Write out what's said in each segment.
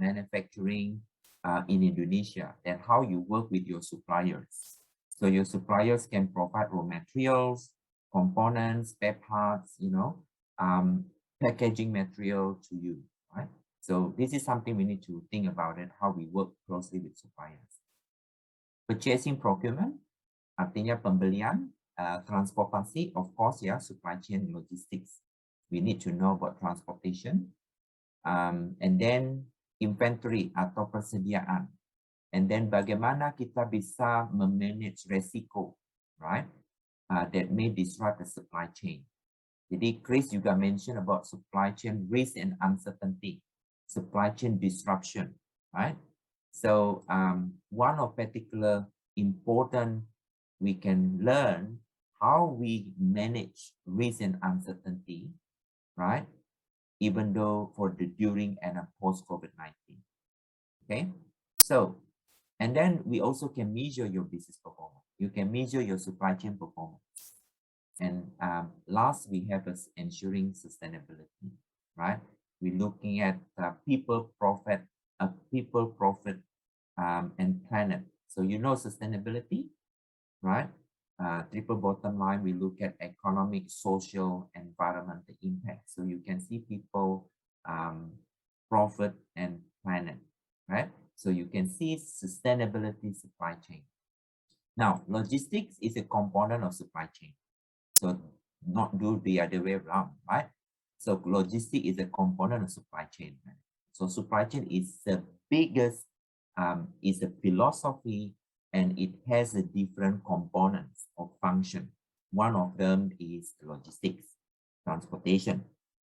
manufacturing in Indonesia, then how you work with your suppliers. So your suppliers can provide raw materials, components, spare parts, packaging material to you, right? So this is something we need to think about it, how we work closely with suppliers. Purchasing procurement, artinya pembelian, transportasi, of course, ya, supply chain logistics. We need to know about transportation. And then inventory atau persediaan. And then bagaimana kita bisa memanage resiko, right? That may disrupt the supply chain. Jadi Chris juga mention about supply chain risk and uncertainty, supply chain disruption, right? So one of particular important we can learn how we manage risk and uncertainty, right? Even though for the during and post COVID-19. Okay, so and then we also can measure your business performance. You can measure your supply chain performance. And last, we have is ensuring sustainability, right? We're looking at people, profit, and planet. So sustainability, right? Triple bottom line, we look at economic, social, environmental impact. So you can see people, profit, and planet, right? So you can see sustainability supply chain. Now, logistics is a component of supply chain. So not do the other way around, right? So logistics is a component of supply chain. Right? So supply chain is the biggest, is a philosophy, and it has a different components of function. One of them is logistics, transportation.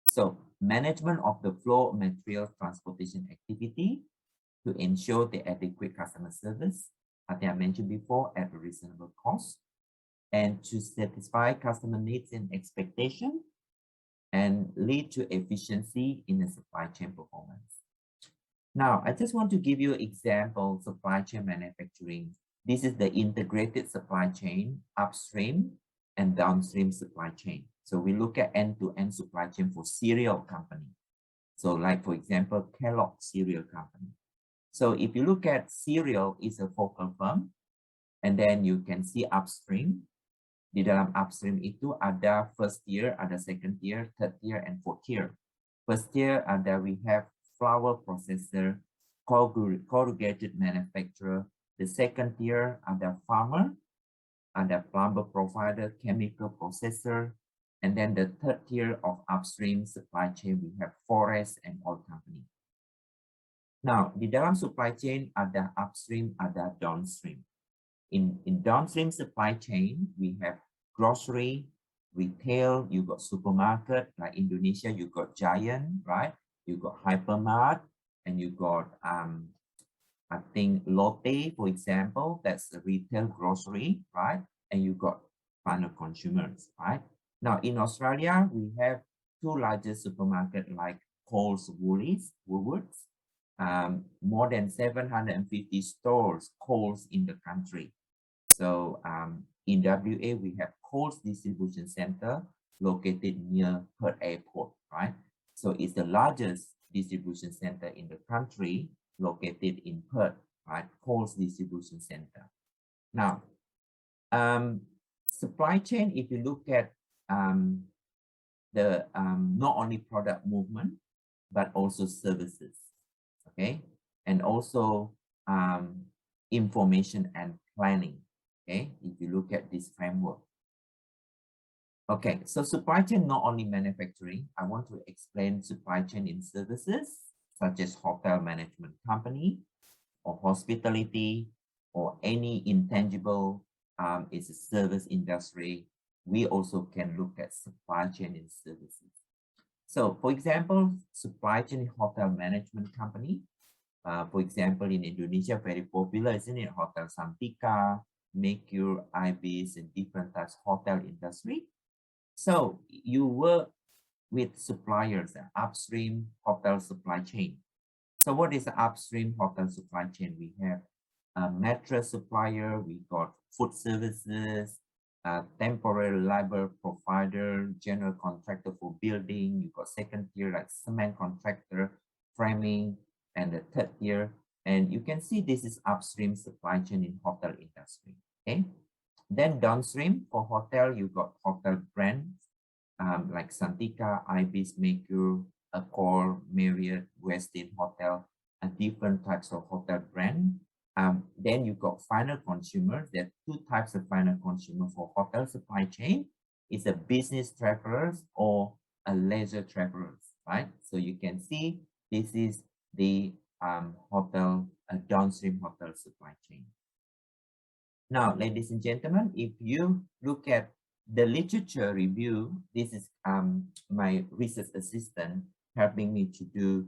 So management of the flow of material transportation activity to ensure the adequate customer service, as I mentioned before, at a reasonable cost, and to satisfy customer needs and expectation, and lead to efficiency in the supply chain performance. Now, I just want to give you an example, supply chain manufacturing. This is the integrated supply chain, upstream and downstream supply chain. So we look at end-to-end supply chain for cereal company. So like, for example, Kellogg cereal company. So if you look at cereal is a focal firm, and then you can see upstream. Di dalam upstream itu ada first tier, ada second tier, third tier, and fourth tier. First tier we have flour processor, corrugated manufacturer. The second tier ada farmer, ada plumber provider, chemical processor, and then the third tier of upstream supply chain we have forest and oil company. Now, di dalam supply chain ada upstream, ada downstream. In downstream supply chain, we have grocery, retail, you got supermarket, like Indonesia, you got Giant, right? You got Hypermart, and you got, I think Lotte, for example, that's the retail grocery, right? And you got final consumers, right? Now, in Australia, we have two largest supermarkets like Coles, Woolworths, more than 750 stores, Coles in the country. So in WA, we have Coles Distribution Center located near Perth Airport, right? So it's the largest distribution center in the country located in Perth, right? Coles Distribution Center. Now, supply chain, if you look at the not only product movement, but also services, okay? And also information and planning. Okay, if you look at this framework. Okay, so supply chain, not only manufacturing, I want to explain supply chain in services, such as hotel management company, or hospitality, or any intangible is a service industry. We also can look at supply chain in services. So for example, supply chain hotel management company, for example, in Indonesia, very popular, isn't it? Hotel Santika, Mercure, Ibis, and different types of hotel industry. So you work with suppliers, upstream hotel supply chain. So what is the upstream hotel supply chain? We have a mattress supplier, we got food services, temporary labor provider, general contractor for building, you got second tier like cement contractor, framing, and the third tier. And you can see this is upstream supply chain in hotel industry. Okay. Then downstream for hotel, you got hotel brands like Santika, Ibis, Mercure, Accor, Marriott, Westin Hotel, and different types of hotel brand. Then you got final consumers. There are two types of final consumer for hotel supply chain. It's a business travelers or a leisure travelers, right? So you can see this is the hotel, downstream hotel supply chain. Now, ladies and gentlemen, if you look at the literature review, this is my research assistant helping me to do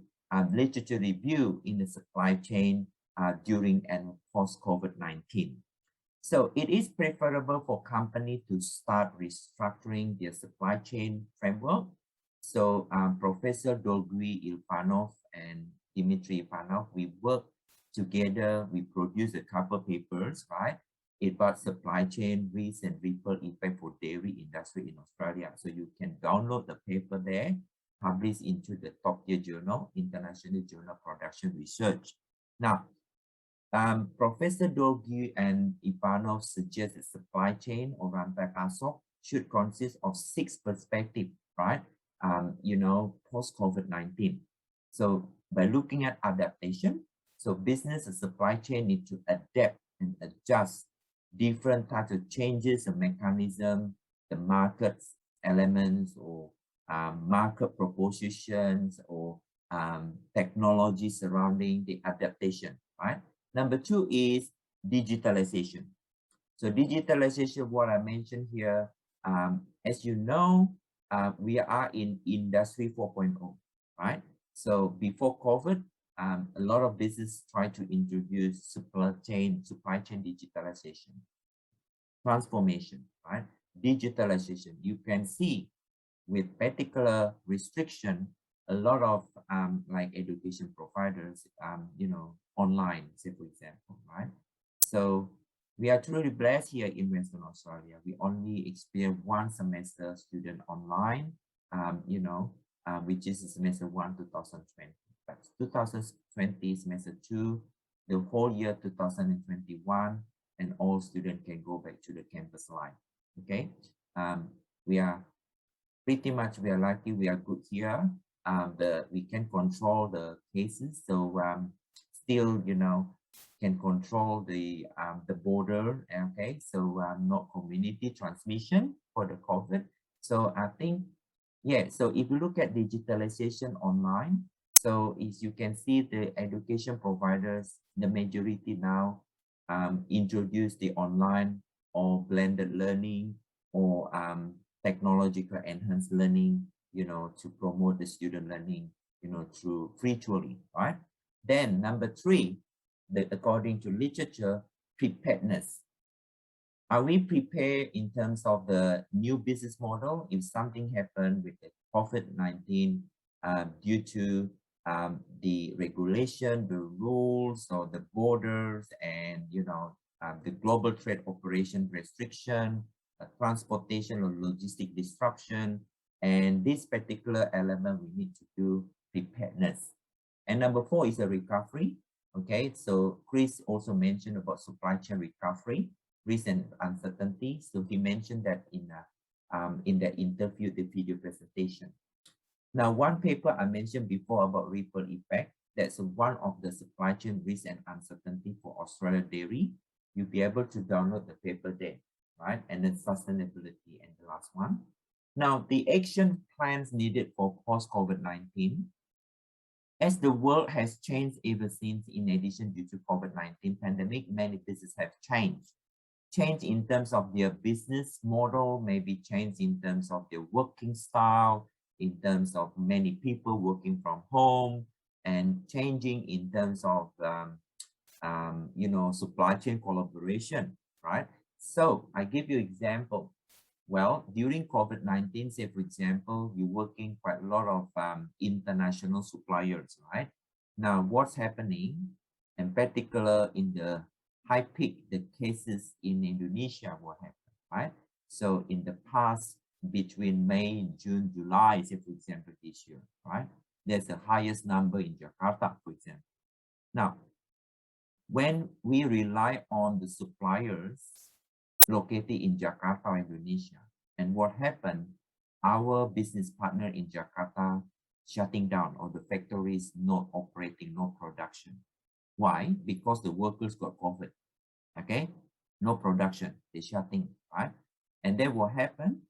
literature review in the supply chain during and post COVID-19. So it is preferable for company to start restructuring their supply chain framework. So Professor Dolgui Ilfanov and Dmitry Ivanov, we work together, we produce a couple papers, right? About supply chain risk and ripple effect for dairy industry in Australia. So you can download the paper there, publish into the top tier journal, International Journal Production Research. Now, Professor Dolgui and Ivanov suggest that supply chain or Rantai Pasok should consist of 6 perspectives, right? Post-COVID-19. So by looking at adaptation, so business and supply chain need to adapt and adjust different types of changes and mechanism, the markets elements or market propositions or technology surrounding the adaptation, right? Number 2 is digitalization. So digitalization, what I mentioned here, as you know, we are in industry 4.0, right? So before COVID, a lot of business try to introduce supply chain digitalization, transformation, right? Digitalization. You can see with particular restriction, a lot of like education providers, online, say for example, right? So we are truly blessed here in Western Australia. We only experience 1 semester student online, which is semester 1, 2020. But 2020 semester 2, the whole year 2021, and all students can go back to the campus life. Okay, we are pretty much, we are lucky, we are good here. We can control the cases, so still, can control the border. Okay, so not community transmission for the COVID. So I think, yeah. So if you look at digitalization online, so as you can see, the education providers, the majority now introduce the online or blended learning or technological enhanced learning, to promote the student learning, through virtually, right? Then number 3, according to literature, preparedness. Are we prepared in terms of the new business model if something happened with the COVID-19 due to the regulation, the rules, or the borders, and the global trade operation restriction, transportation or logistic disruption, and this particular element we need to do preparedness. And number 4 is a recovery. Okay, so Chris also mentioned about supply chain recovery, risk and uncertainty. So he mentioned that in the interview, the video presentation. Now, one paper I mentioned before about ripple effect, that's one of the supply chain risk and uncertainty for Australia dairy. You'll be able to download the paper there, right? And then sustainability and the last one. Now, the action plans needed for post-COVID-19. As the world has changed ever since, in addition due to COVID-19 pandemic, many businesses have changed. Change in terms of their business model, maybe change in terms of their working style, in terms of many people working from home, and changing in terms of supply chain collaboration, right? So I give you example. Well, during COVID-19, say for example, you're working quite a lot of international suppliers, right? Now, what's happening, in particular in the high peak, the cases in Indonesia, what happened, right? So in the past, between May, June, July, say for example, this year, right? There's the highest number in Jakarta, for example, Now, when we rely on the suppliers located in Jakarta, Indonesia, and what happened, our business partner in Jakarta shutting down, or the factories not operating, no production. Why? Because the workers got COVID. Okay, no production, they shutting, right? And then what happened?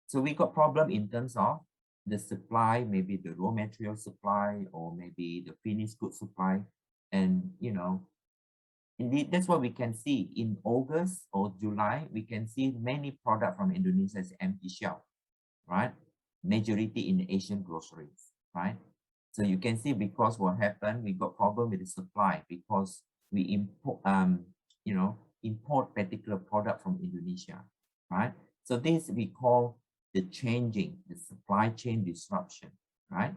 So we got problem in terms of the supply, maybe the raw material supply, or maybe the finished good supply. And indeed, that's what we can see in August or July. We can see many products from Indonesia as empty shelf, right? Majority in Asian groceries, right? So you can see, because what happened, we got problem with the supply because we import particular product from Indonesia, right? So this we call the supply chain disruption, right?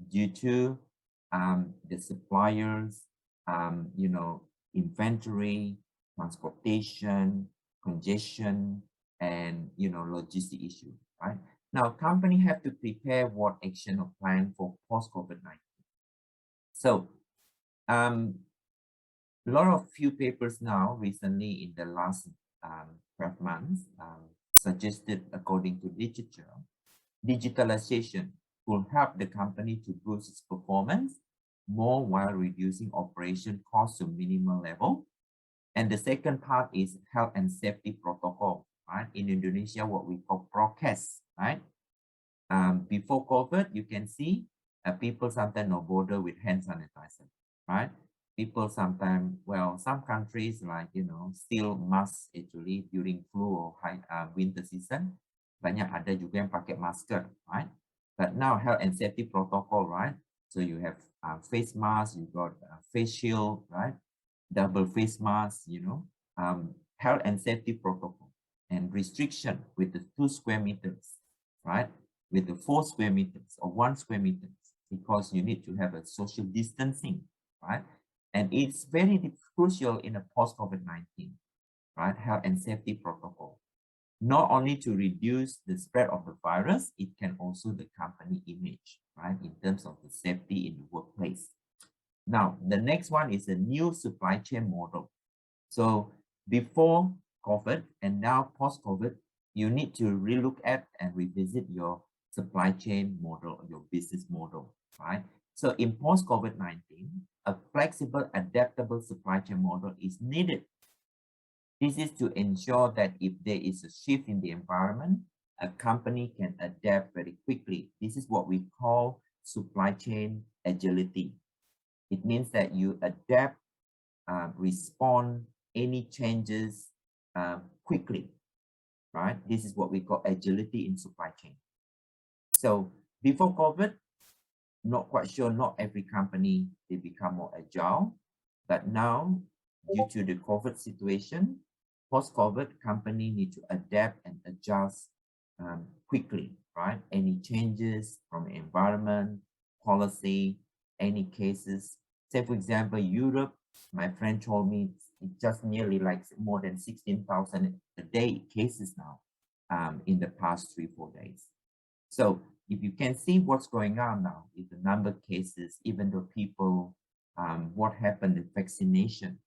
Due to the suppliers, inventory, transportation, congestion, and logistic issue, right? Now, company have to prepare what action or plan for post-COVID-19. So, a lot of few papers now recently in the last 12 months suggested, according to literature, digitalization will help the company to boost its performance more while reducing operation costs to minimal level. And the second part is health and safety protocol, right? In Indonesia, what we call prokes, right? Before COVID, you can see people sometimes no bother with hand sanitizer, right? People sometimes, well, some countries like, still mask actually during flu or winter season. Banyak ada juga yang pakai masker, right? But now health and safety protocol, right? So you have face mask, you got face shield, right? Double face mask, health and safety protocol, and restriction with the 2 square meters, right? With the 4 square meters or 1 square meters, because you need to have a social distancing, right? And it's very crucial in a post-COVID-19, right? Health and safety protocol. Not only to reduce the spread of the virus, it can also the company image, right? In terms of the safety in the workplace. Now, the next one is a new supply chain model. So before COVID and now post-COVID, you need to relook at and revisit your supply chain model, your business model, right? So in post-COVID-19, a flexible, adaptable supply chain model is needed. This is to ensure that if there is a shift in the environment, a company can adapt very quickly. This is what we call supply chain agility. It means that you adapt, respond any changes quickly, right? This is what we call agility in supply chain. So before COVID, not quite sure, not every company, they become more agile, but now due to the COVID situation, post-COVID, company need to adapt and adjust quickly, right? Any changes from environment, policy, any cases. Say, for example, Europe, my friend told me it's just nearly like more than 16,000 a day cases now in the past 3-4 days. So if you can see what's going on now with the number of cases, even though people, what happened with vaccination,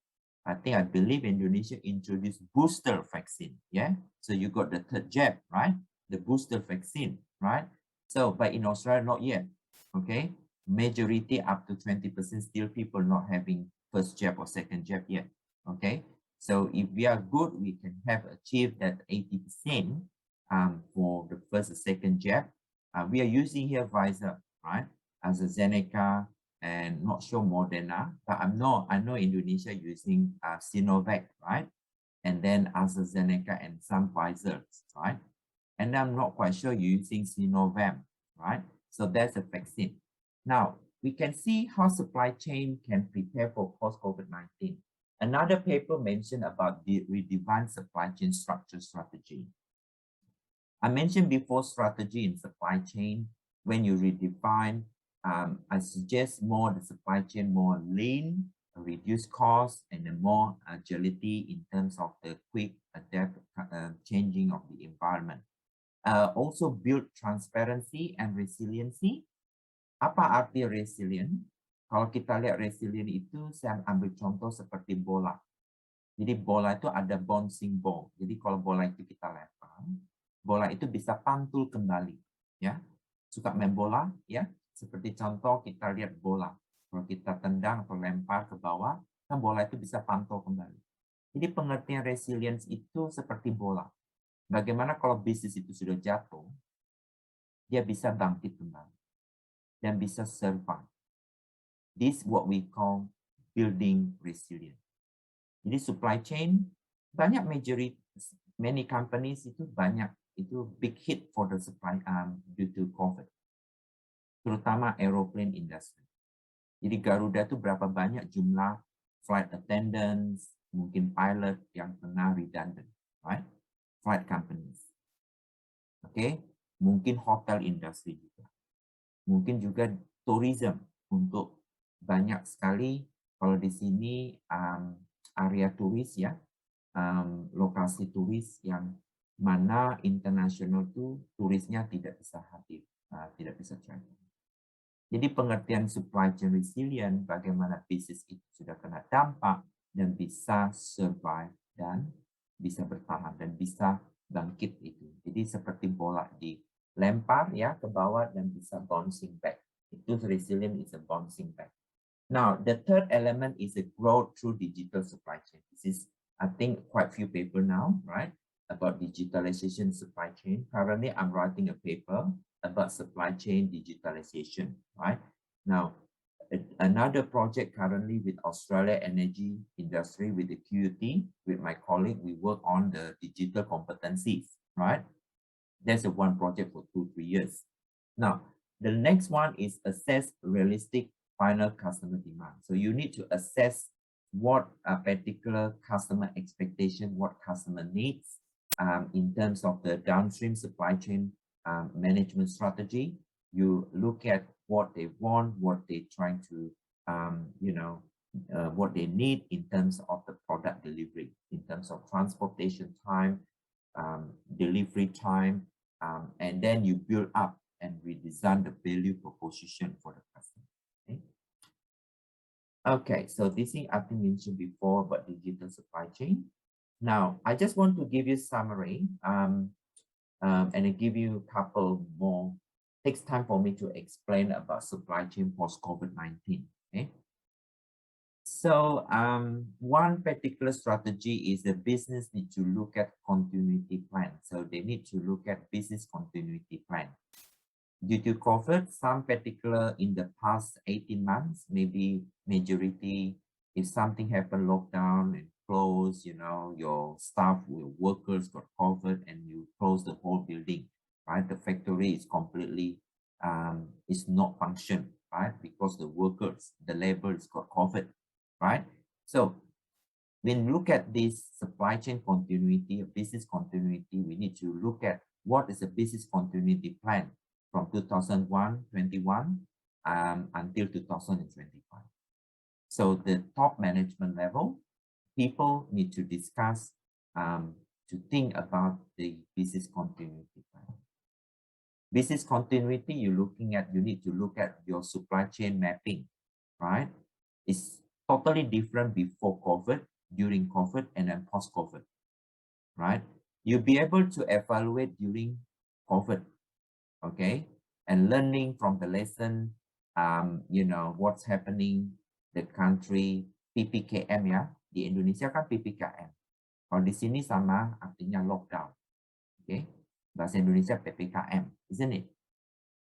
I believe Indonesia introduced booster vaccine, yeah? So you got the 3rd jab, right? The booster vaccine, right? So, but in Australia, not yet, okay? Majority up to 20% still people not having 1st jab or 2nd jab yet, okay? So if we are good, we can have achieved that 80% for the 1st or 2nd jab. We are using here Pfizer, right? AstraZeneca, and not sure Moderna, but I know Indonesia using Sinovac, right? And then AstraZeneca and some Pfizer, right? And I'm not quite sure using Sinovac, right? So that's a vaccine. Now, we can see how supply chain can prepare for post-COVID-19. Another paper mentioned about the redefined supply chain structure strategy. I mentioned before strategy in supply chain. When you redefine, I suggest more the supply chain more lean, reduce costs, and more agility in terms of the quick adapt changing of the environment. Also build transparency and resiliency. Apa arti resilient? Kalau kita lihat resilient itu, saya ambil contoh seperti bola. Jadi bola itu ada bouncing ball. Jadi kalau bola itu kita lempar, bola itu bisa pantul kembali. Ya, suka main bola, ya. Seperti contoh kita lihat bola. Kalau kita tendang atau lempar ke bawah, kan bola itu bisa pantul kembali. Jadi pengertian resilience itu seperti bola. Bagaimana kalau bisnis itu sudah jatuh, dia bisa bangkit kembali dan bisa survive. This is what we call building resilience. Jadi supply chain banyak many companies itu banyak itu big hit for the supply due to COVID, terutama aeroplane industry. Jadi Garuda itu berapa banyak jumlah flight attendants, mungkin pilot yang kena redundant, right? Flight companies. Oke, mungkin hotel industry juga. Mungkin juga tourism untuk banyak sekali kalau di sini area turis ya, lokasi turis yang mana internasional itu turisnya tidak bisa hadir, tidak bisa travel. Jadi pengertian supply chain resilient, bagaimana bisnis itu sudah kena dampak dan bisa survive dan bisa bertahan dan bisa bangkit itu. Jadi seperti bola dilempar ya ke bawah dan bisa bouncing back. Itu resilient is a bouncing back. Now, the third element is a growth through digital supply chain. This is, I think, quite few paper now, right, about digitalization supply chain. Currently, I'm writing a paper about supply chain digitalization, right? Now, another project currently with Australia Energy Industry, with the QUT, with my colleague, we work on the digital competencies, right? That's a one project for 2-3 years. Now, the next one is assess realistic final customer demand. So you need to assess what a particular customer expectation, what customer needs in terms of the downstream supply chain management strategy. You look at what they want, what they're trying to, what they need in terms of the product delivery, in terms of transportation time, delivery time, and then you build up and redesign the value proposition for the customer. Okay, so this thing I think mentioned before about digital supply chain. Now, I just want to give you a summary and I give you a couple more. Takes time for me to explain about supply chain post-COVID-19. Okay. So one particular strategy is the business need to look at continuity plan. So they need to look at business continuity plan. Due to COVID, some particular in the past 18 months, maybe majority, if something happened, lockdown and close, your staff, your workers got COVID and you close the whole building, right? The factory is completely, is not function, right? Because the workers, the laborers got COVID, right? So when we look at this supply chain continuity, business continuity, we need to look at what is a business continuity plan from 2021 until 2025. So the top management level, people need to discuss, to think about the business continuity plan. Business continuity, you need to look at your supply chain mapping, right? It's totally different before COVID, during COVID, and then post-COVID, right? You'll be able to evaluate during COVID, okay, and learning from the lesson, what's happening, the country, PPKM ya, di Indonesia kan PPKM. Kalau di sini sama artinya lockdown, okay, bahasa Indonesia PPKM, isn't it?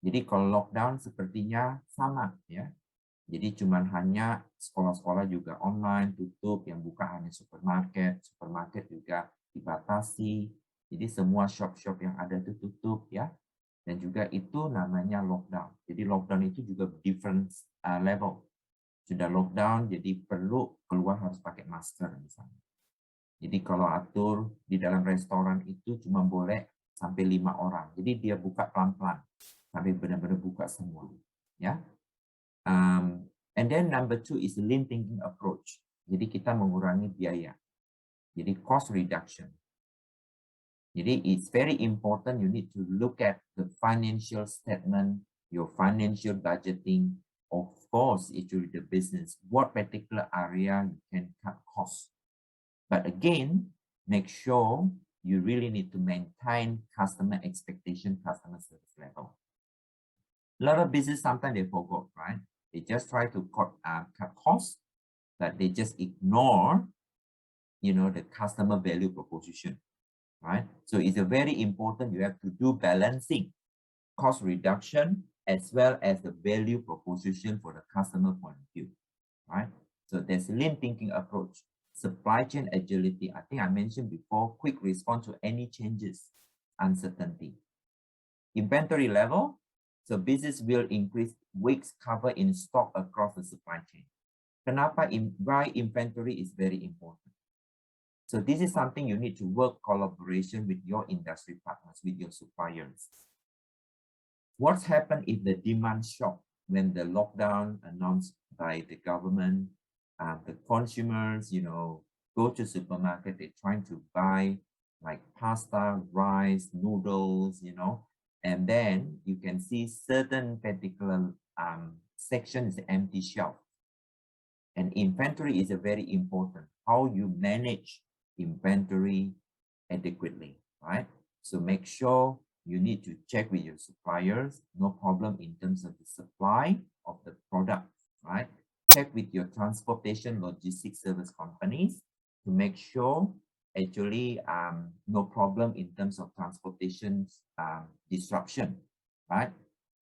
Jadi kalau lockdown sepertinya sama ya. Jadi cuman hanya sekolah-sekolah juga online tutup, yang buka hanya supermarket juga dibatasi. Jadi semua shop-shop yang ada itu tutup ya. Dan juga itu namanya lockdown. Jadi lockdown itu juga different level. Sudah lockdown, jadi perlu keluar harus pakai masker misalnya. Jadi kalau atur di dalam restoran itu cuma boleh sampai 5 orang. Jadi dia buka pelan-pelan sampai benar-benar buka semua. Ya. And then number 2 is lean thinking approach. Jadi kita mengurangi biaya. Jadi cost reduction. Jadi it's very important, you need to look at the financial statement, your financial budgeting, of force into the business what particular area you can cut costs. But again, make sure you really need to maintain customer expectation, customer service level. A lot of business sometimes they forgot, right? They just try to cut costs, but they just ignore, the customer value proposition, right? So it's a very important, you have to do balancing, cost reduction, as well as the value proposition for the customer point of view, right? So there's lean thinking approach, supply chain agility. I think I mentioned before, quick response to any changes, uncertainty. Inventory level, so business will increase weeks cover in stock across the supply chain. Kenapa why inventory is very important? So this is something you need to work collaboration with your industry partners, with your suppliers. What's happened if the demand shock when the lockdown announced by the government, the consumers, go to supermarket, they're trying to buy like pasta, rice, noodles, and then you can see certain particular sections empty shelf. And inventory is a very important, how you manage inventory adequately, right? So make sure you need to check with your suppliers, no problem in terms of the supply of the product, right? Check with your transportation logistics service companies to make sure actually no problem in terms of transportation disruption, right?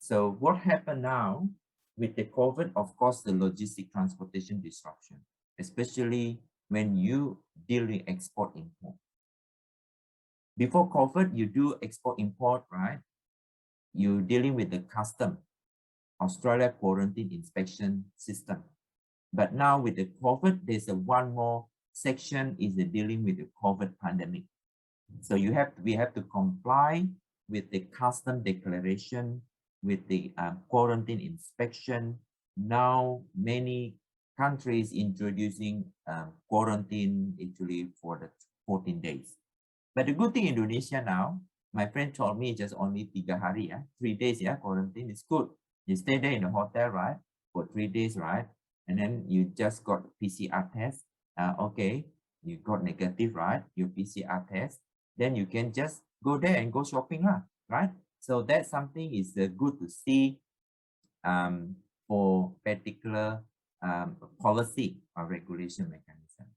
So what happened now with the COVID, of course, the logistic transportation disruption, especially when you deal with export import. Before COVID, you do export import, right? You're dealing with the custom, Australia quarantine inspection system. But now with the COVID, there's one more section is dealing with the COVID pandemic. So we have to comply with the custom declaration, with the quarantine inspection. Now many countries introducing quarantine actually for the 14 days. But the good thing in Indonesia now, my friend told me just only 3 hari, 3 days, quarantine is good. You stay there in the hotel, right, for 3 days, right? And then you just got PCR test. Okay, you got negative, right? Your PCR test. Then you can just go there and go shopping, right? So that's something is good to see for particular policy or regulation mechanism.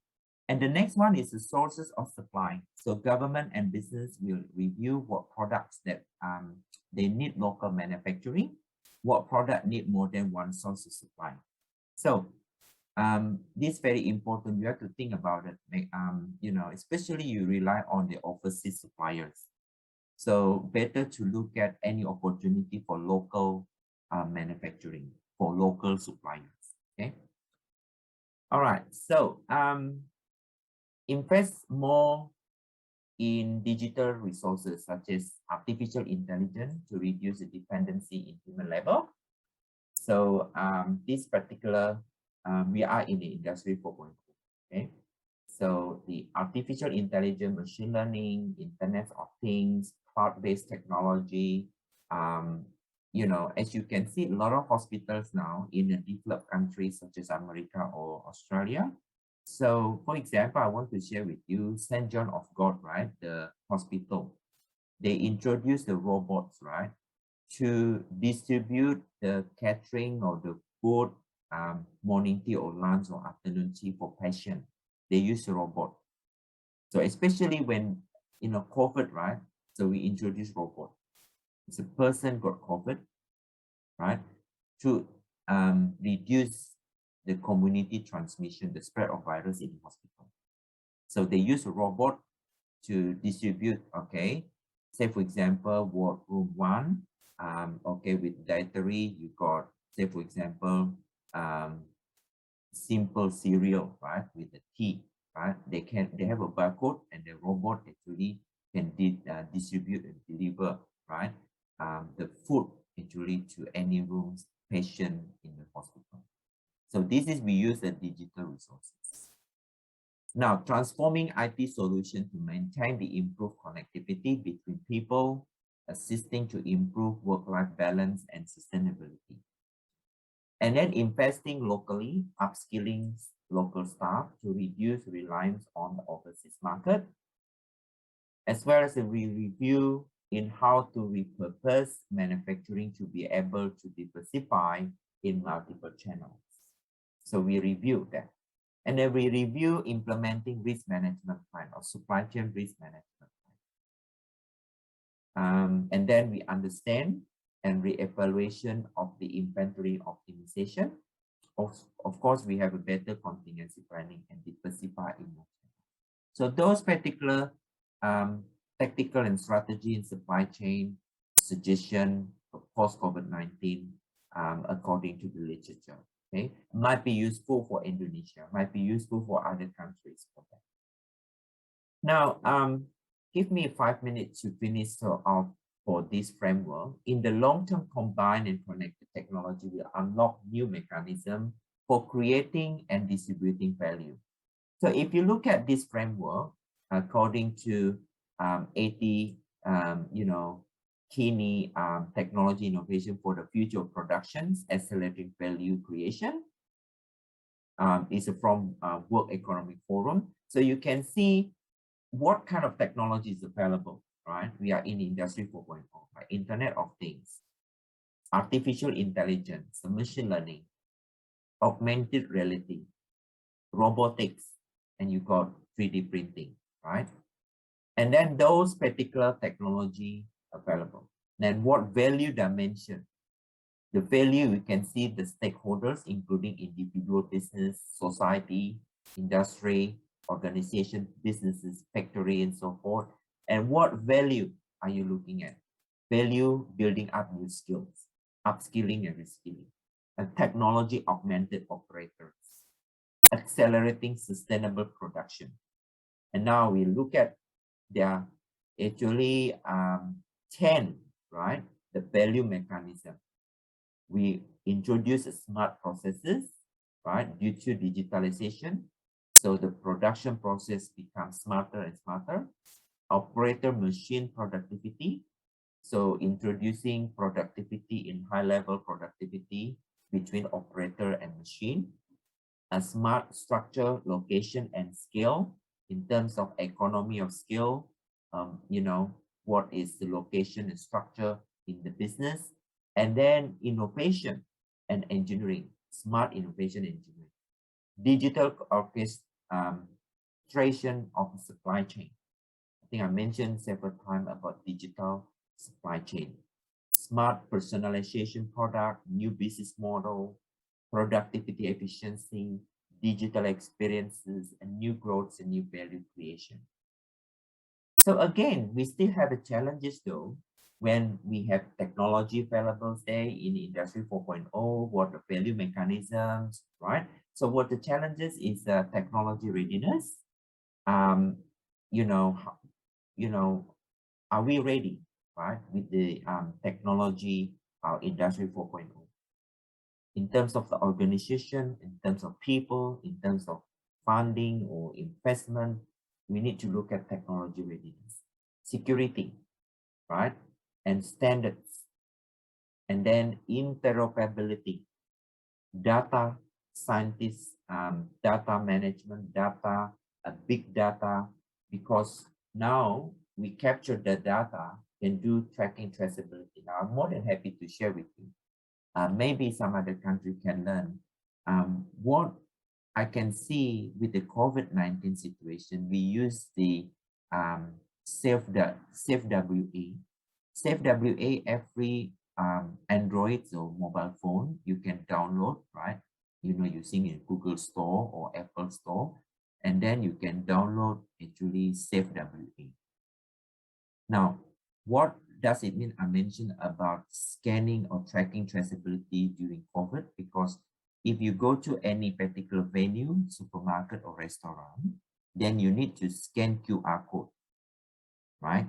And the next one is the sources of supply. So government and business will review what products that they need local manufacturing, what product need more than one source of supply. So this is very important. You have to think about it. Especially you rely on the overseas suppliers. So better to look at any opportunity for local manufacturing, for local suppliers. Okay. All right. So invest more in digital resources such as artificial intelligence to reduce the dependency in human labor. So this particular, we are in the industry 4.0. Okay. So the artificial intelligence, machine learning, Internet of Things, cloud-based technology, as you can see, a lot of hospitals now in the developed countries such as America or Australia. So for example, I want to share with you St. John of God, right? The hospital, they introduced the robots, right? To distribute the catering or the food, morning tea or lunch or afternoon tea for patients. They use a robot. So especially when, COVID, right? So we introduce robot. It's a person got COVID, right? To reduce the community transmission, the spread of virus in the hospital. So they use a robot to distribute, okay? Say for example, ward room 1, okay, with dietary, you got, say for example, simple cereal, right, with the tea, right? They have a barcode and the robot actually can distribute and deliver, right, the food actually to any rooms patient in the hospital. So this is, we use the digital resources. Now, transforming IT solution to maintain the improved connectivity between people, assisting to improve work-life balance and sustainability. And then investing locally, upskilling local staff to reduce reliance on the overseas market, as well as we review in how to repurpose manufacturing to be able to diversify in multiple channels. So we review that. And then we review implementing risk management plan or supply chain risk management plan. And then we understand and re-evaluation of the inventory optimization. Of course, we have a better contingency planning and diversify in more. So those particular tactical and strategy in supply chain suggestion post COVID-19 according to the literature. Okay, might be useful for Indonesia, might be useful for other countries. Now, give me 5 minutes to finish off for this framework. In the long term, combined and connected technology will unlock new mechanisms for creating and distributing value. So if you look at this framework, according to 80, Kini technology innovation for the future of productions, accelerating value creation, is from World Economic Forum. So you can see what kind of technology is available, right? We are in Industry 4.0, right? Internet of Things, artificial intelligence, machine learning, augmented reality, robotics, and you got 3D printing, right? And then those particular technology available. Then what value dimension? The value, you can see the stakeholders, including individual business, society, industry, organization, businesses, factory, and so forth. And what value are you looking at? Value building up new skills, upskilling and reskilling, and technology augmented operators, accelerating sustainable production. And now we look at there are actually 10, right? The value mechanism. We introduce smart processes, right? Due to digitalization. So the production process becomes smarter and smarter. Operator machine productivity. So introducing productivity in high level productivity between operator and machine. A smart structure, location, and scale in terms of economy of scale. What is the location and structure in the business, and then innovation and engineering, smart innovation engineering, digital orchestration of the supply chain. I think I mentioned several times about digital supply chain, smart personalization product, new business model, productivity efficiency, digital experiences, and new growth and new value creation. So again, we still have the challenges though, when we have technology available, say in Industry 4.0, what the value mechanisms, right? So what the challenges is technology readiness. Are we ready, right, with the technology, Industry 4.0? In terms of the organization, in terms of people, in terms of funding or investment, we need to look at technology readiness, security, right? And standards, and then interoperability, data scientists, data management, data, big data, because now we capture the data and do tracking traceability. Now, I'm more than happy to share with you. Maybe some other country can learn. What I can see with the COVID-19 situation, we use the SafeWA. SafeWA, every Android or mobile phone, you can download, right? Using in Google Store or Apple Store, and then you can download actually SafeWA. Now, what does it mean? I mentioned about scanning or tracking traceability during COVID, because if you go to any particular venue, supermarket or restaurant, then you need to scan QR code, right?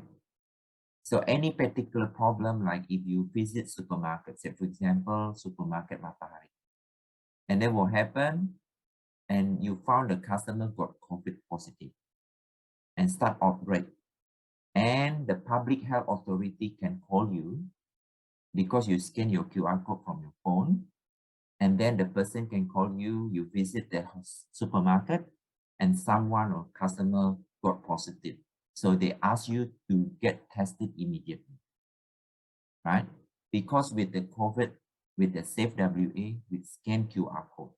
So any particular problem, like if you visit supermarket, say for example, supermarket Matahari, and then what happened, and you found the customer got COVID positive and start outbreak, and the public health authority can call you because you scan your QR code from your phone, and then the person can call you, you visit the supermarket, and someone or customer got positive. So they ask you to get tested immediately, right? Because with the COVID, with the Safe WA, we scan QR code.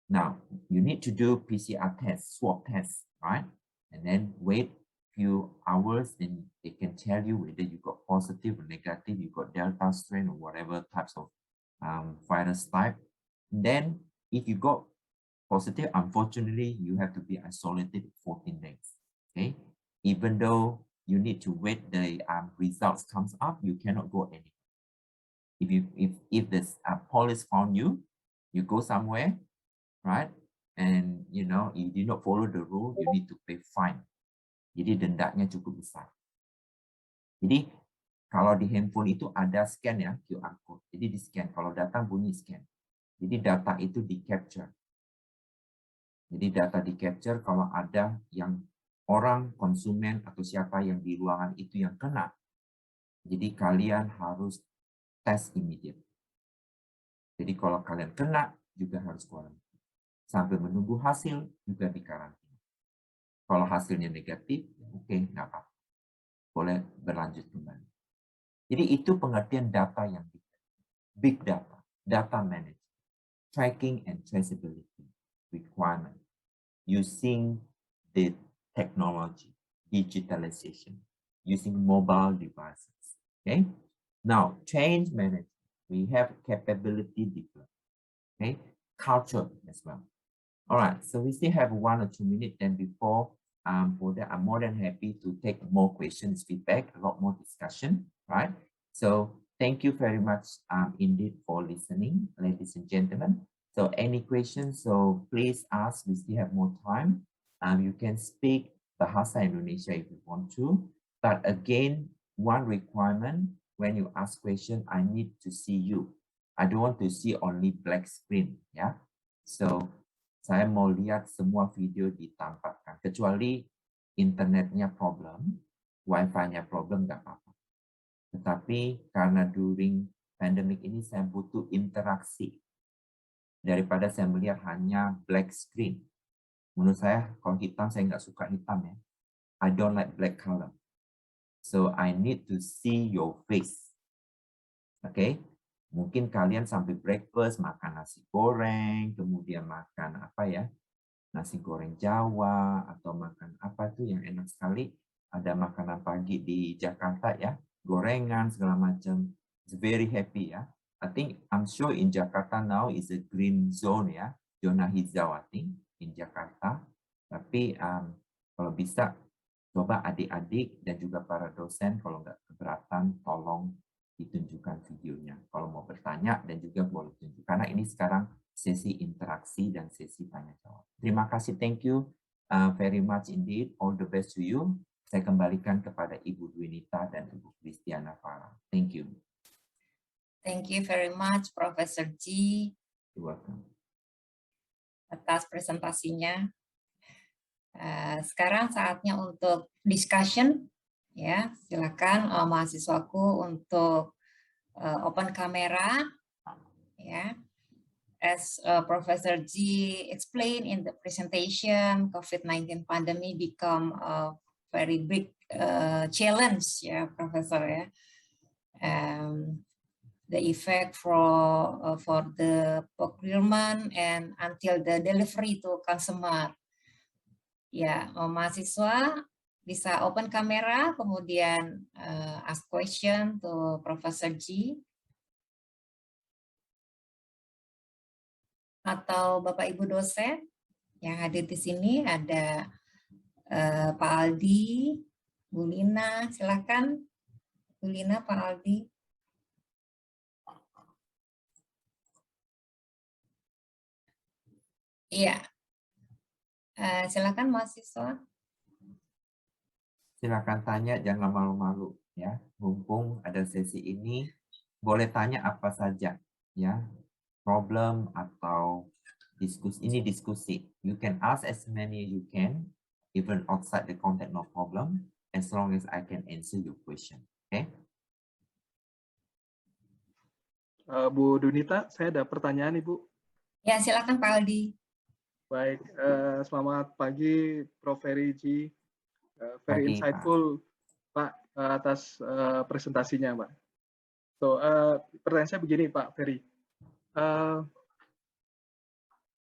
Now, you need to do PCR test, swab test, right? And then wait few hours, then they can tell you whether you got positive or negative, you got Delta strain or whatever types of virus type. Then if you got positive, unfortunately, you have to be isolated 14 days, okay? Even though you need to wait the results comes up, you cannot go anywhere. If this police found you, you go somewhere, right? And you know, you did not follow the rule, you need to pay fine. Jadi dendanya cukup besar. Jadi kalau di handphone itu ada scan ya, QR code. Jadi di scan, kalau datang bunyi scan. Jadi data itu di capture. Jadi data di capture kalau ada yang orang, konsumen atau siapa yang di ruangan itu yang kena. Jadi kalian harus tes immediate. Jadi kalau kalian kena juga harus karantina. Sambil menunggu hasil juga di karantina. Kalau hasilnya negatif, oke, nggak apa-apa. Boleh berlanjut kembali. Jadi itu pengertian data yang big data, data management, tracking and traceability requirement using the technology, digitalization, using mobile devices. Okay. Now, change management, we have capability development. Okay, culture as well. All right, so we still have 1 or 2 minutes, and before for that, I'm more than happy to take more questions, feedback, a lot more discussion, right? So thank you very much indeed for listening, ladies and gentlemen. So any questions, so please ask, we still have more time. You can speak Bahasa Indonesia if you want to, but again, one requirement, when you ask question, I need to see you. I don't want to see only black screen, yeah? So, saya mau lihat semua video ditampakkan, kecuali internetnya problem, wifi-nya problem, nggak apa-apa. Tetapi karena during pandemic ini saya butuh interaksi, daripada saya melihat hanya black screen. Menurut saya, kalau hitam, saya nggak suka hitam ya. I don't like black color. So, I need to see your face. Oke? Okay? Mungkin kalian sampai breakfast makan nasi goreng, kemudian makan apa ya, nasi goreng Jawa, atau makan apa tuh yang enak sekali, ada makanan pagi di Jakarta ya, gorengan segala macam. It's very happy ya. I think I'm sure in Jakarta now is a green zone ya, zona hijau I think in Jakarta. Tapi kalau bisa coba adik-adik dan juga para dosen kalau nggak keberatan tolong ditunjukkan videonya. Kalau mau bertanya dan juga boleh tunjuk. Karena ini sekarang sesi interaksi dan sesi tanya jawab. Terima kasih, thank you very much indeed. All the best to you. Saya kembalikan kepada Ibu Dwinita dan Ibu Kristiana Farah. Thank you. Thank you very much, Professor G. You're welcome. Atas presentasinya. Sekarang saatnya untuk discussion. Ya, silakan mahasiswaku untuk open kamera. Ya, as Professor G explained in the presentation, COVID-19 pandemic become a very big challenge, ya, Professor. Ya, the effect for the procurement and until the delivery to consumer. Ya, mahasiswa bisa open kamera, kemudian ask question to Professor G. Atau Bapak Ibu dosen yang hadir di sini, ada Pak Aldi, Bu Lina, silakan. Bu Lina, Pak Aldi. Iya. Silakan mahasiswa. Silakan tanya, jangan malu-malu ya. Mumpung ada sesi ini, boleh tanya apa saja ya. Problem atau diskusi, ini diskusi. You can ask as many as you can, even outside the content, no problem, as long as I can answer your question. Okay? Bu Dunita, saya ada pertanyaan Ibu. Ya, silakan Pak Aldi. Baik, selamat pagi Prof. Ferry Ji. Very Pagi, insightful Pak atas presentasinya Pak. So, pertanyaan saya begini Pak Ferry.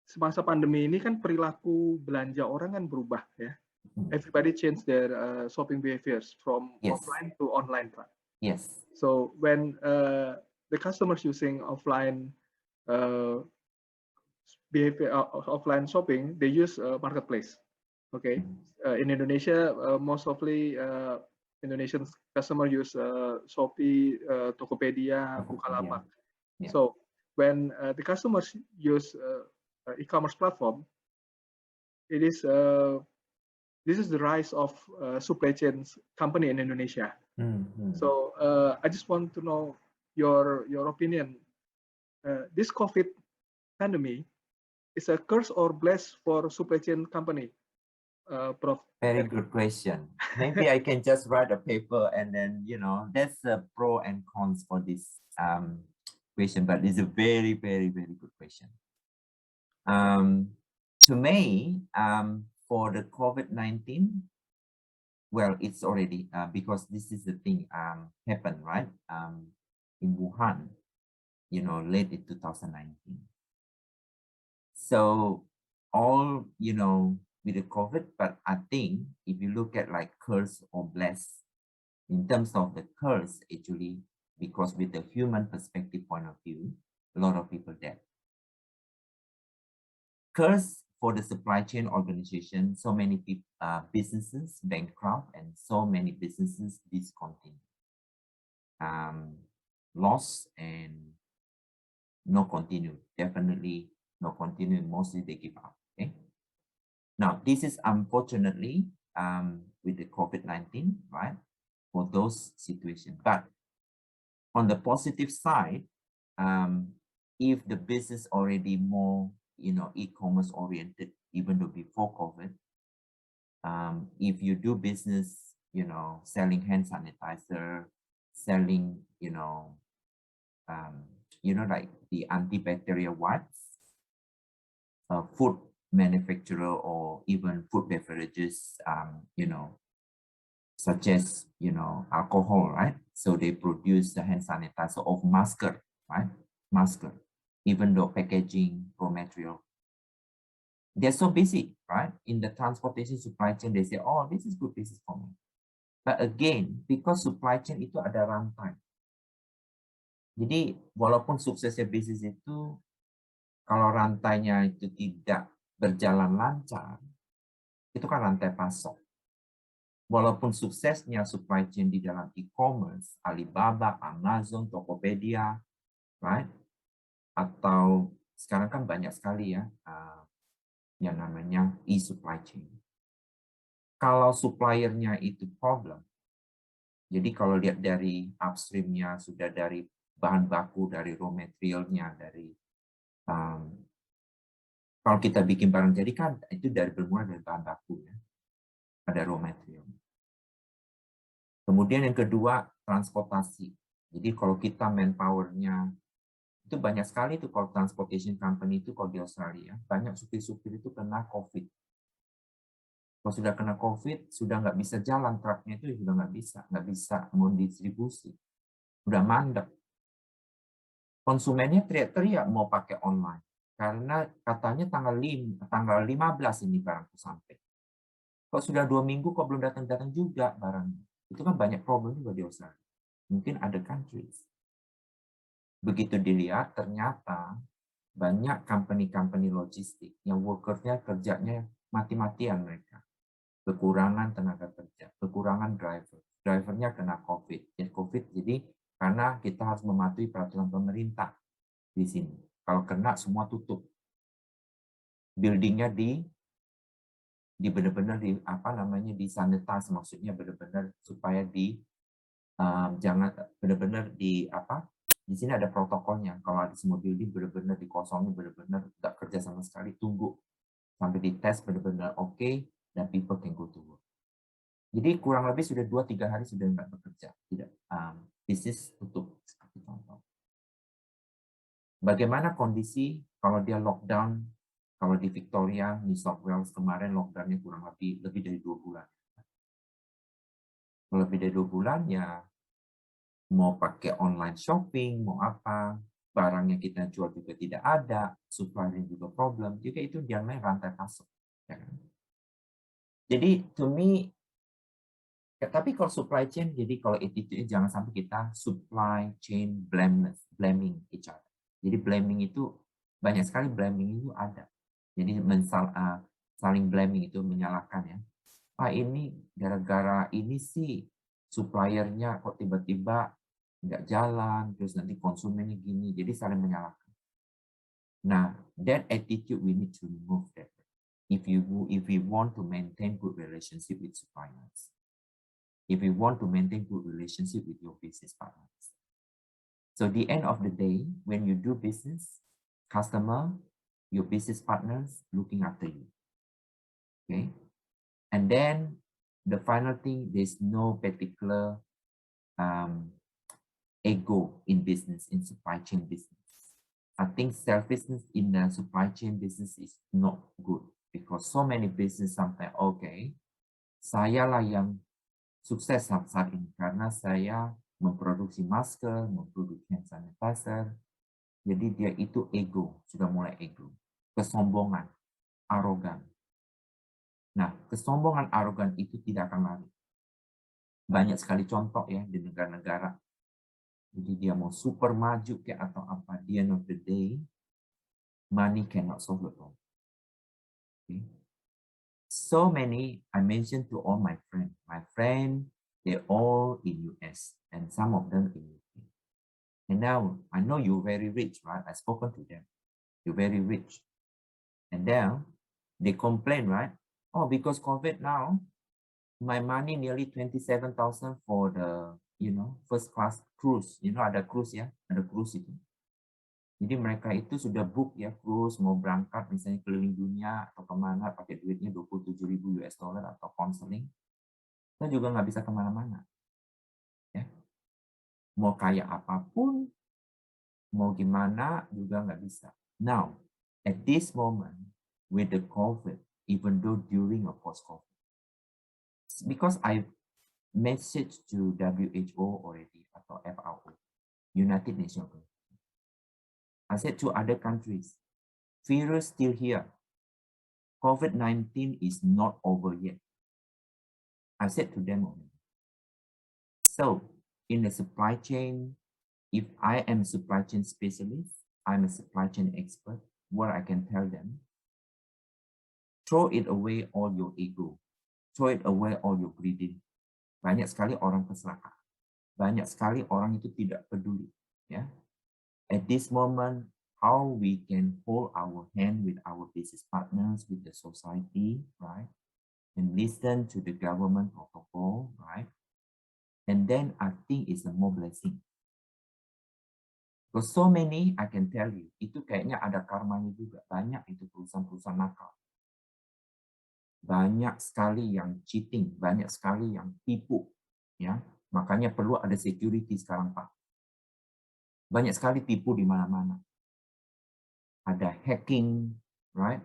Semasa pandemi ini kan perilaku belanja orang kan berubah ya. Everybody change their shopping behaviors from Yes. offline to online, Pak. Yes. So when the customers using offline behavior offline shopping, they use marketplace. Okay, in Indonesia, most often Indonesian customer use Shopee, Tokopedia, Bukalapak. Yeah. So when the customers use e-commerce platform, it is this is the rise of supply chain company in Indonesia. So I just want to know your opinion. This COVID pandemic is a curse or bless for supply chain company, Prof. Very good question. Maybe I can just write a paper and then, there's a pro and cons for this question, but it's a very, very, very good question. To me, for the COVID-19, well, it's already, because this is the thing happened, right? In Wuhan, late in 2019. So all, with the COVID, but I think if you look at like curse or bless, in terms of the curse, actually, because with the human perspective point of view, a lot of people dead. Curse for the supply chain organization, so many people, businesses bankrupt and so many businesses discontinue. Loss and no continue, definitely no continue, mostly they give up, okay? Now, this is unfortunately with the COVID-19, right, for those situations. But on the positive side, if the business already more, e-commerce oriented, even though before COVID, if you do business, selling hand sanitizer, selling, like the antibacterial wipes, food manufacturer or even food beverages, such as, alcohol, right? So they produce the hand sanitizer of masker, right? Masker, even though packaging, raw material. They're so busy, right? In the transportation supply chain, they say, oh, this is good business for me. But again, because supply chain itu ada rantai. Jadi, walaupun suksesnya bisnis itu, kalau rantainya itu tidak berjalan lancar, itu kan rantai pasok. Walaupun suksesnya supply chain di dalam e-commerce, Alibaba, Amazon, Tokopedia, right? Atau sekarang kan banyak sekali ya yang namanya e-supply chain. Kalau suppliernya itu problem, jadi kalau lihat dari upstreamnya, sudah dari bahan baku, dari raw materialnya, dari kalau kita bikin barang jadi kan itu bermula dari bahan baku ya, ada raw material. Kemudian yang kedua, transportasi. Jadi kalau kita manpower-nya, itu banyak sekali tuh kalau transportation company itu kalau di Australia, banyak supir-supir itu kena COVID. Kalau sudah kena COVID, sudah nggak bisa jalan, truknya itu sudah nggak bisa mau distribusi. Udah mandek. Konsumennya teriak-teriak mau pakai online. Karena katanya tanggal 15 ini barangku sampai. Kok sudah 2 minggu kok belum datang-datang juga barangnya. Itu kan banyak problem juga di Australia. Mungkin ada countries. Begitu dilihat, ternyata banyak company-company logistik yang workersnya kerjanya mati-matian mereka. Kekurangan tenaga kerja, kekurangan driver. Drivernya kena COVID. Jadi karena kita harus mematuhi peraturan pemerintah di sini. Kalau kena semua tutup. Buildingnya benar-benar di sanitize, maksudnya benar-benar supaya jangan benar-benar di sini ada protokolnya. Kalau ada semua building benar-benar dikosongin, benar-benar nggak kerja sama sekali, tunggu sampai dites benar-benar oke, dan people can go to work. Jadi kurang lebih sudah 2-3 hari sudah nggak bekerja, tidak bisnis tutup seperti contoh. Bagaimana kondisi kalau dia lockdown, kalau di Victoria, New South Wales kemarin lockdownnya kurang lebih dari 2 bulan. Kalau lebih dari 2 bulan ya mau pakai online shopping, mau apa, barangnya kita jual juga tidak ada, supply juga problem, juga itu namanya rantai pasok. Ya kan? Jadi to me, tapi kalau supply chain, jadi kalau attitude jangan sampai kita supply chain blaming each other. Jadi blaming itu banyak sekali blaming itu ada. Jadi saling blaming itu menyalahkan ya. Pak ini gara-gara ini sih suppliernya kok tiba-tiba nggak jalan, terus nanti konsumennya gini, jadi saling menyalahkan. Nah, that attitude we need to remove that. If we want to maintain good relationship with suppliers, if we want to maintain good relationship with your business partners. So the end of the day, when you do business, customer, your business partners looking after you. Okay. And then the final thing, there's no particular ego in business, in supply chain business. I think selfishness in the supply chain business is not good because so many business sometimes, okay, saya lah yang sukses saat ini karena saya memproduksi masker, memproduksi hand sanitizer. Jadi dia itu ego, sudah mulai ego. Kesombongan, arogan. Nah, kesombongan arogan itu tidak akan lari. Banyak sekali contoh ya di negara-negara. Jadi dia mau super maju kayak atau apa, di end of the day, money cannot solve the problem. Okay. So many, I mentioned to all my friends. My friend, they're all in US and some of them in UK. And now I know you're very rich, right? I've spoken to them. You're very rich. And then they complain, right? Oh, because COVID now, my money nearly 27,000 for the, first class cruise. Ada cruise ya, ada cruise itu. Jadi mereka itu sudah book ya cruise, mau berangkat misalnya keliling dunia atau kemana pakai duitnya 27.000 US dollar atau konseling. Kita juga nggak bisa kemana-mana. Ya. Mau kayak apapun, mau gimana juga nggak bisa. Now, at this moment, with the COVID, even though during or post-COVID, because I messaged to WHO already atau FAO, United Nations. I said to other countries, virus still here. COVID-19 is not over yet. I said to them already. So in the supply chain, if I am a supply chain specialist, I'm a supply chain expert, what I can tell them, throw it away all your ego, throw it away all your greedy. Banyak sekali orang keserakahan. Banyak sekali orang itu tidak peduli. Ya. At this moment, how we can hold our hand with our business partners, with the society, right? And listen to the government protocol, right? And then I think it's a more blessing. Because so many, I can tell you, itu kayaknya ada karmanya juga. Banyak itu perusahaan-perusahaan nakal. Banyak sekali yang cheating, banyak sekali yang tipu. Ya, makanya perlu ada security sekarang, Pak. Banyak sekali tipu di mana-mana. Ada hacking, right?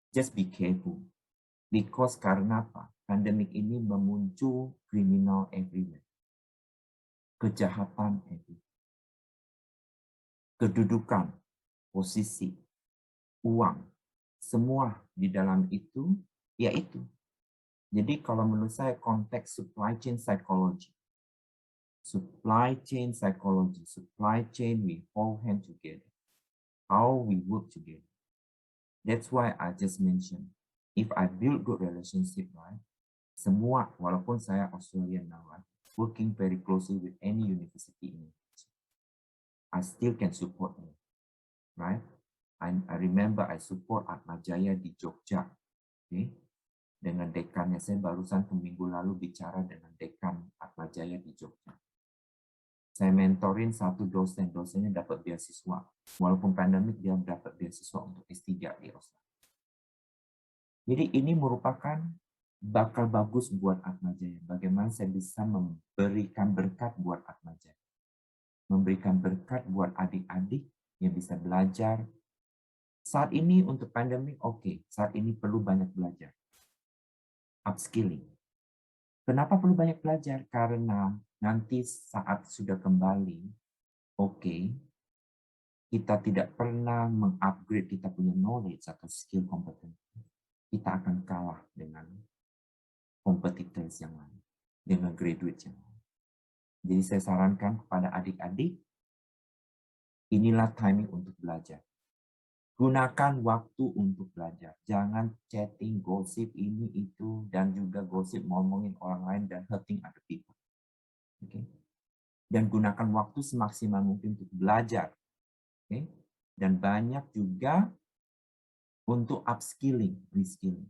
Just be careful. Because karena apa? Pandemik ini memuncul criminal everywhere. Kejahatan everywhere. Kedudukan, posisi, uang, semua di dalam itu, yaitu. Jadi kalau menurut saya konteks supply chain psychology. Supply chain psychology, supply chain we all hand together. How we work together. That's why I just mentioned, if I build good relationship, right? Semua, walaupun saya Australian now, right? Working very closely with any university in Indonesia, I still can support them, right? I remember I support Atmajaya di Jogja, okay? Dengan dekannya, saya barusan minggu lalu bicara dengan dekan Atmajaya di Jogja. Saya mentorin satu dosen, dosennya dapat beasiswa. Walaupun pandemik, dia dapat beasiswa untuk S3 di Australia. Jadi ini merupakan bakal bagus buat Atmajaya. Bagaimana saya bisa memberikan berkat buat Atmajaya. Memberikan berkat buat adik-adik ya bisa belajar. Saat ini untuk pandemi, oke, saat ini perlu banyak belajar. Upskilling. Kenapa perlu banyak belajar? Karena nanti saat sudah kembali, oke, kita tidak pernah mengupgrade kita punya knowledge atau skill kompetensi. Kita akan kalah dengan competitors yang lain, dengan graduate yang lain. Jadi saya sarankan kepada adik-adik, inilah timing untuk belajar. Gunakan waktu untuk belajar. Jangan chatting, gosip ini itu, dan juga gosip ngomongin orang lain dan hurting other people. Okay? Dan gunakan waktu semaksimal mungkin untuk belajar. Okay? Dan banyak juga untuk upskilling, reskilling.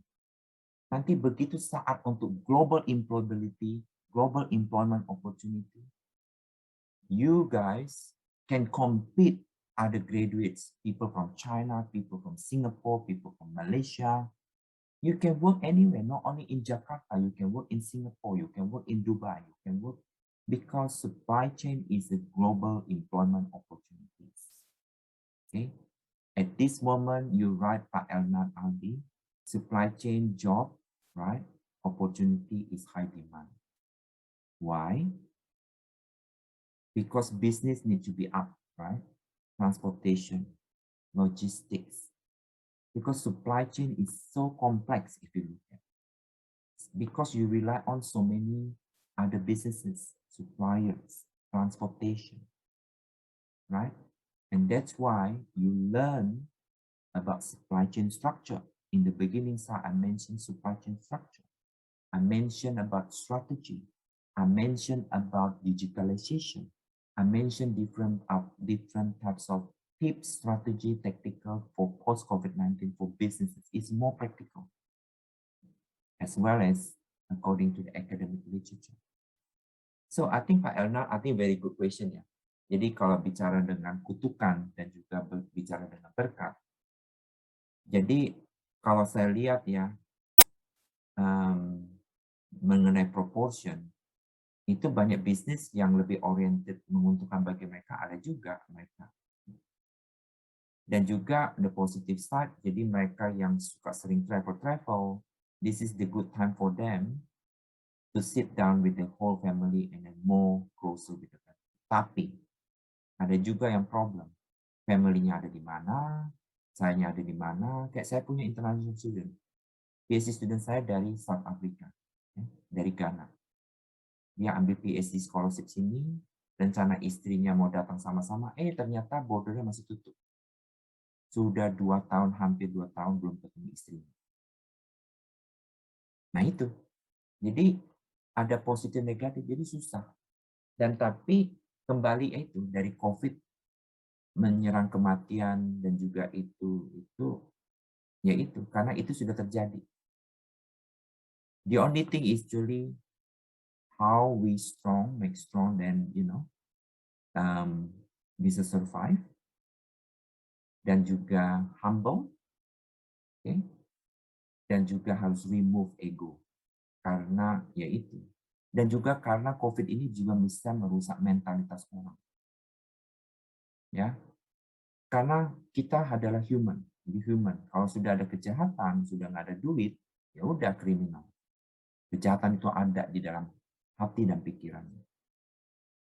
Nanti begitu saat untuk global employability, global employment opportunity, you guys can compete other graduates, people from China, people from Singapore, people from Malaysia. You can work anywhere, not only in Jakarta, you can work in Singapore, you can work in Dubai, you can work because supply chain is a global employment opportunities. Okay. At this moment, you write Pak Elnar Aldi, supply chain job, right? Opportunity is high demand. Why? Because business needs to be up, right? Transportation, logistics. Because supply chain is so complex if you look at it. Because you rely on so many other businesses, suppliers, transportation, right? And that's why you learn about supply chain structure. In the beginning, I mentioned supply chain structure. I mentioned about strategy. I mentioned about digitalization. I mentioned different types of tips, strategy, tactical for post-COVID-19 for businesses. It's more practical, as well as according to the academic literature. So I think Pak Elnar, I think very good question ya. Jadi kalau bicara dengan kutukan dan juga bicara dengan berkat, jadi kalau saya lihat ya mengenai proportion, itu banyak bisnis yang lebih oriented menguntungkan bagi mereka, ada juga mereka. Dan juga the positive side, jadi mereka yang suka sering travel, this is the good time for them to sit down with the whole family and then more closer with the family. Tapi ada juga yang problem, family-nya ada di mana, sayanya ada di mana. Kayak saya punya international student, PhD student saya dari South Africa, dari Ghana. Dia ambil PhD scholarship sini, rencana istrinya mau datang sama-sama, ternyata bordernya masih tutup. Sudah 2 tahun, hampir 2 tahun belum ketemu istrinya. Nah itu, jadi ada positif negatif, jadi susah. Dan tapi kembali itu dari COVID menyerang kematian dan juga itu ya itu karena itu sudah terjadi. The only thing is really how we make strong, then bisa survive dan juga humble, okay? Dan juga harus remove ego karena ya itu. Dan juga karena COVID ini juga bisa merusak mentalitas orang. Ya. Karena kita adalah human. Jadi human. Kalau sudah ada kejahatan, sudah nggak ada duit, ya udah kriminal. Kejahatan itu ada di dalam hati dan pikirannya.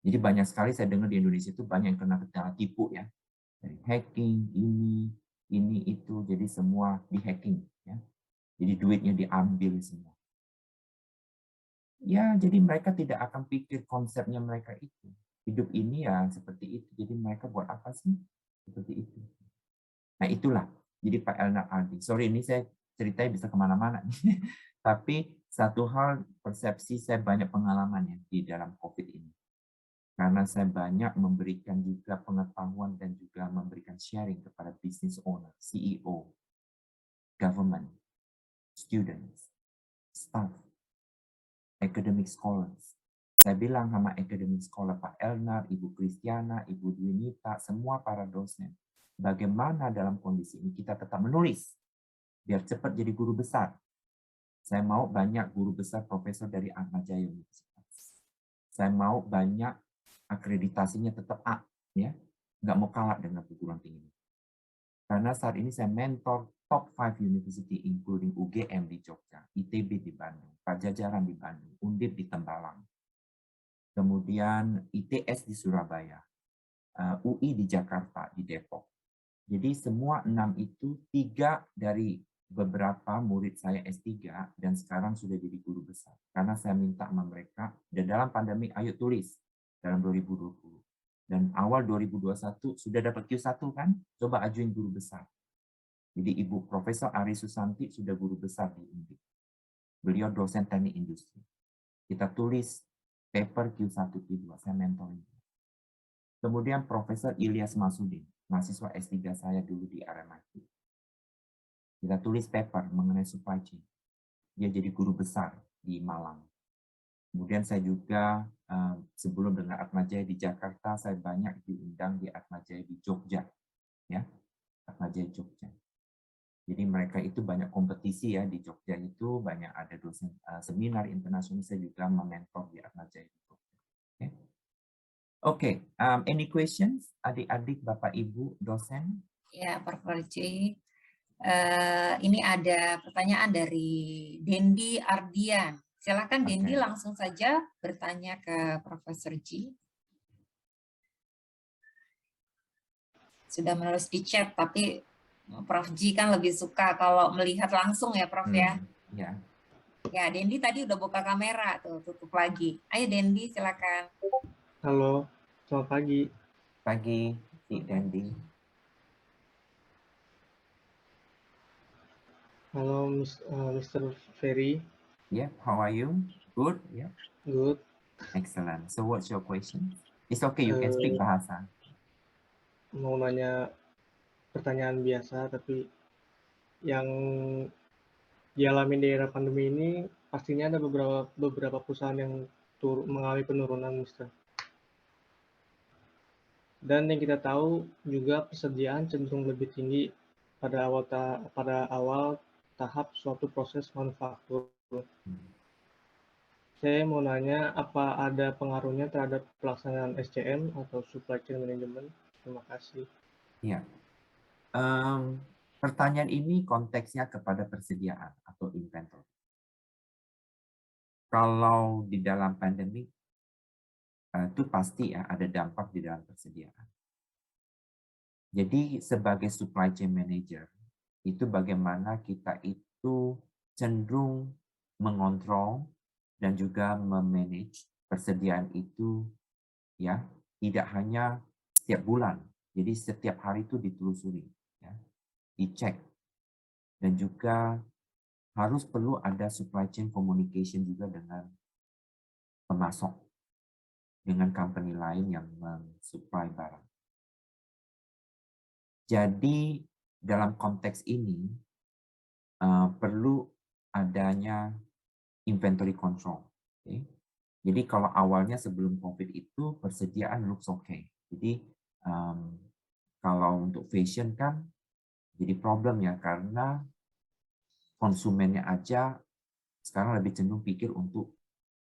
Jadi banyak sekali saya dengar di Indonesia itu banyak yang kena tipu ya. Dari hacking, ini itu, jadi semua di hacking ya. Jadi duitnya diambil semua. Ya, jadi mereka tidak akan pikir konsepnya mereka itu. Hidup ini ya seperti itu. Jadi mereka buat apa sih? Seperti itu. Nah itulah. Jadi Pak Elnar Aldi. Sorry ini saya ceritanya bisa kemana-mana. Tapi satu hal persepsi saya banyak pengalaman ya di dalam COVID ini. Karena saya banyak memberikan juga pengetahuan dan juga memberikan sharing kepada business owner, CEO, government, students, staff, academic scholars. Saya bilang sama academic scholar Pak Elnar, Ibu Kristiana, Ibu Dwinita, semua para dosen. Bagaimana dalam kondisi ini kita tetap menulis biar cepat jadi guru besar. Saya mau banyak guru besar profesor dari Atmajaya Universitas. Saya mau banyak akreditasinya tetap A, ya. nggak mau kalah dengan perguruan tinggi. Karena saat ini saya mentor top 5 university including UGM di Jogja, ITB di Bandung, Pajajaran di Bandung, Undip di Tembalang, kemudian ITS di Surabaya, UI di Jakarta, di Depok. Jadi semua 6 itu 3 dari beberapa murid saya S3 dan sekarang sudah jadi guru besar. Karena saya minta sama mereka, dan dalam pandemi ayo tulis dalam 2020. Dan awal 2021 sudah dapat Q1 kan? Coba ajuin guru besar. Jadi Ibu Profesor Ari Susanti sudah guru besar di Undip. Beliau dosen teknik industri. Kita tulis paper Q1, Q2, saya mentoring. Kemudian Profesor Ilyas Masudin, mahasiswa S3 saya dulu di RMIT. Kita tulis paper mengenai supply chain. Dia jadi guru besar di Malang. Kemudian saya juga sebelum dengan Atmajaya di Jakarta, saya banyak diundang di Atmajaya di Jogja, ya, Atmajaya Jogja. Jadi mereka itu banyak kompetisi ya di Jogja itu, banyak ada dosen seminar internasional, saya juga mementor di Atmajaya di Jogja. Oke, any questions, adik-adik, bapak ibu, dosen? Ya, Prof. Arji. Ini ada pertanyaan dari Dendi Ardian. Silakan Dendi langsung saja bertanya ke Profesor Ji. Sudah menulis di chat, tapi Prof. Ji kan lebih suka kalau melihat langsung ya, Prof. Ya. Ya, Dendi tadi udah buka kamera, tuh tutup lagi. Ayo Dendi, silakan. Halo, selamat pagi. Pagi, Dendi. Halo, Mr. Ferry. Yeah, how are you? Good, yeah. Good. Excellent. So what's your question? It's okay, you can speak bahasa. Mau nanya pertanyaan biasa, tapi yang dialami di era pandemi ini pastinya ada beberapa perusahaan yang mengalami penurunan, Mr. Dan yang kita tahu juga persediaan cenderung lebih tinggi pada awal tahap suatu proses manufaktur. Saya mau nanya, apa ada pengaruhnya terhadap pelaksanaan SCM atau supply chain management? Terima kasih. Ya, pertanyaan ini konteksnya kepada persediaan atau inventory. Kalau di dalam pandemi, itu pasti ya ada dampak di dalam persediaan. Jadi sebagai supply chain manager, itu bagaimana kita itu cenderung mengontrol dan juga memanage persediaan itu, ya, tidak hanya setiap bulan, jadi setiap hari itu ditelusuri, ya, dicek, dan juga harus perlu ada supply chain communication juga dengan pemasok, dengan company lain yang mensupply barang. Jadi dalam konteks ini perlu adanya inventory control. Okay? Jadi kalau awalnya sebelum COVID itu persediaan looks okay. Jadi kalau untuk fashion kan jadi problem ya, karena konsumennya aja sekarang lebih cenderung pikir untuk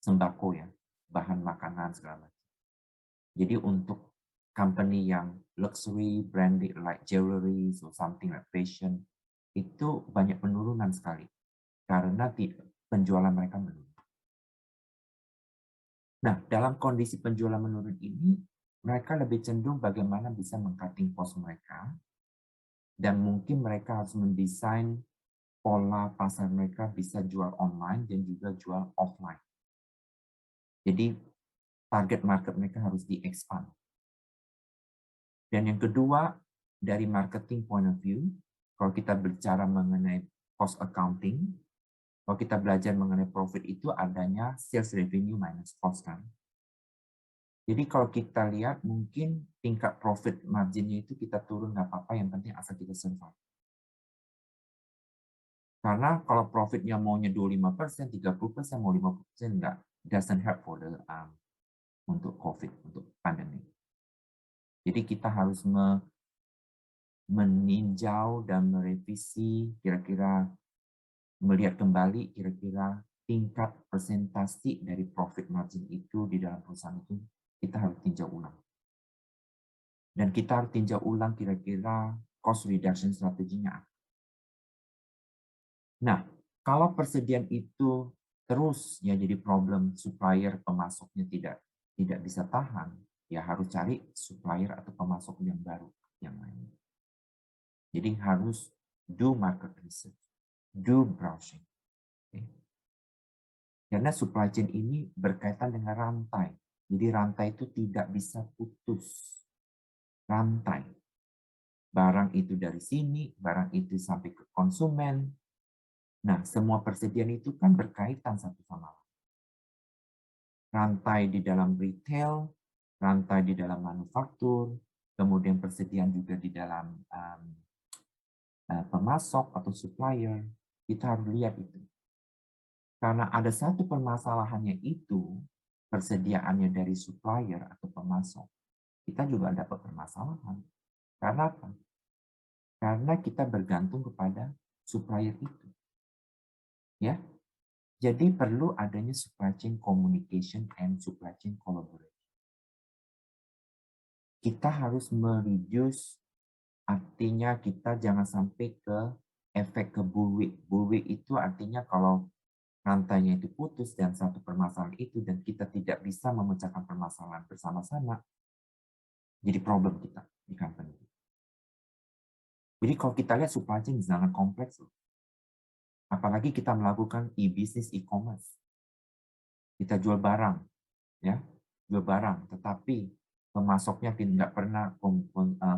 sembako ya, bahan makanan segala macam. Jadi untuk company yang luxury, branded like jewelry, so something like fashion, itu banyak penurunan sekali karena penjualan mereka menurun. Nah, dalam kondisi penjualan menurun ini, mereka lebih cenderung bagaimana bisa meng-cutting cost mereka, dan mungkin mereka harus mendesain pola pasar mereka bisa jual online dan juga jual offline. Jadi target market mereka harus di-expand. Dan yang kedua, dari marketing point of view, kalau kita bicara mengenai cost accounting, kalau kita belajar mengenai profit itu adanya sales revenue minus cost kan. Jadi kalau kita lihat mungkin tingkat profit marginnya itu kita turun nggak apa-apa, yang penting asal kita survive. Karena kalau profitnya maunya 25%, 30%, mau 50% enggak, doesn't help for the untuk COVID, untuk pandemi. Jadi kita harus meninjau dan merevisi, kira-kira melihat kembali kira-kira tingkat presentasi dari profit margin itu di dalam perusahaan itu kita harus tinjau ulang. Dan kita harus tinjau ulang kira-kira cost reduction strateginya. Nah, kalau persediaan itu terus ya jadi problem, supplier pemasoknya tidak bisa tahan, ya harus cari supplier atau pemasok yang baru yang lain. Jadi harus do market research, do browsing. Okay. Karena supply chain ini berkaitan dengan rantai. Jadi rantai itu tidak bisa putus. Rantai. Barang itu dari sini, barang itu sampai ke konsumen. Nah, semua persediaan itu kan berkaitan satu sama lain. Rantai di dalam retail, rantai di dalam manufaktur, kemudian persediaan juga di dalam pemasok atau supplier. Kita harus lihat itu. Karena ada satu permasalahannya itu, persediaannya dari supplier atau pemasok, kita juga dapat permasalahan. Karena apa? Karena kita bergantung kepada supplier itu. Ya, jadi perlu adanya supply chain communication and supply chain collaboration. Kita harus mereduce, artinya kita jangan sampai ke efek ke bullwhip. Bullwhip itu artinya kalau rantainya itu putus dan satu permasalahan itu dan kita tidak bisa memecahkan permasalahan bersama-sama, jadi problem kita di company. Jadi kalau kita lihat supply chain sangat kompleks loh. Apalagi kita melakukan e-business, e-commerce. Kita jual barang, ya, jual barang, tetapi pemasoknya tidak pernah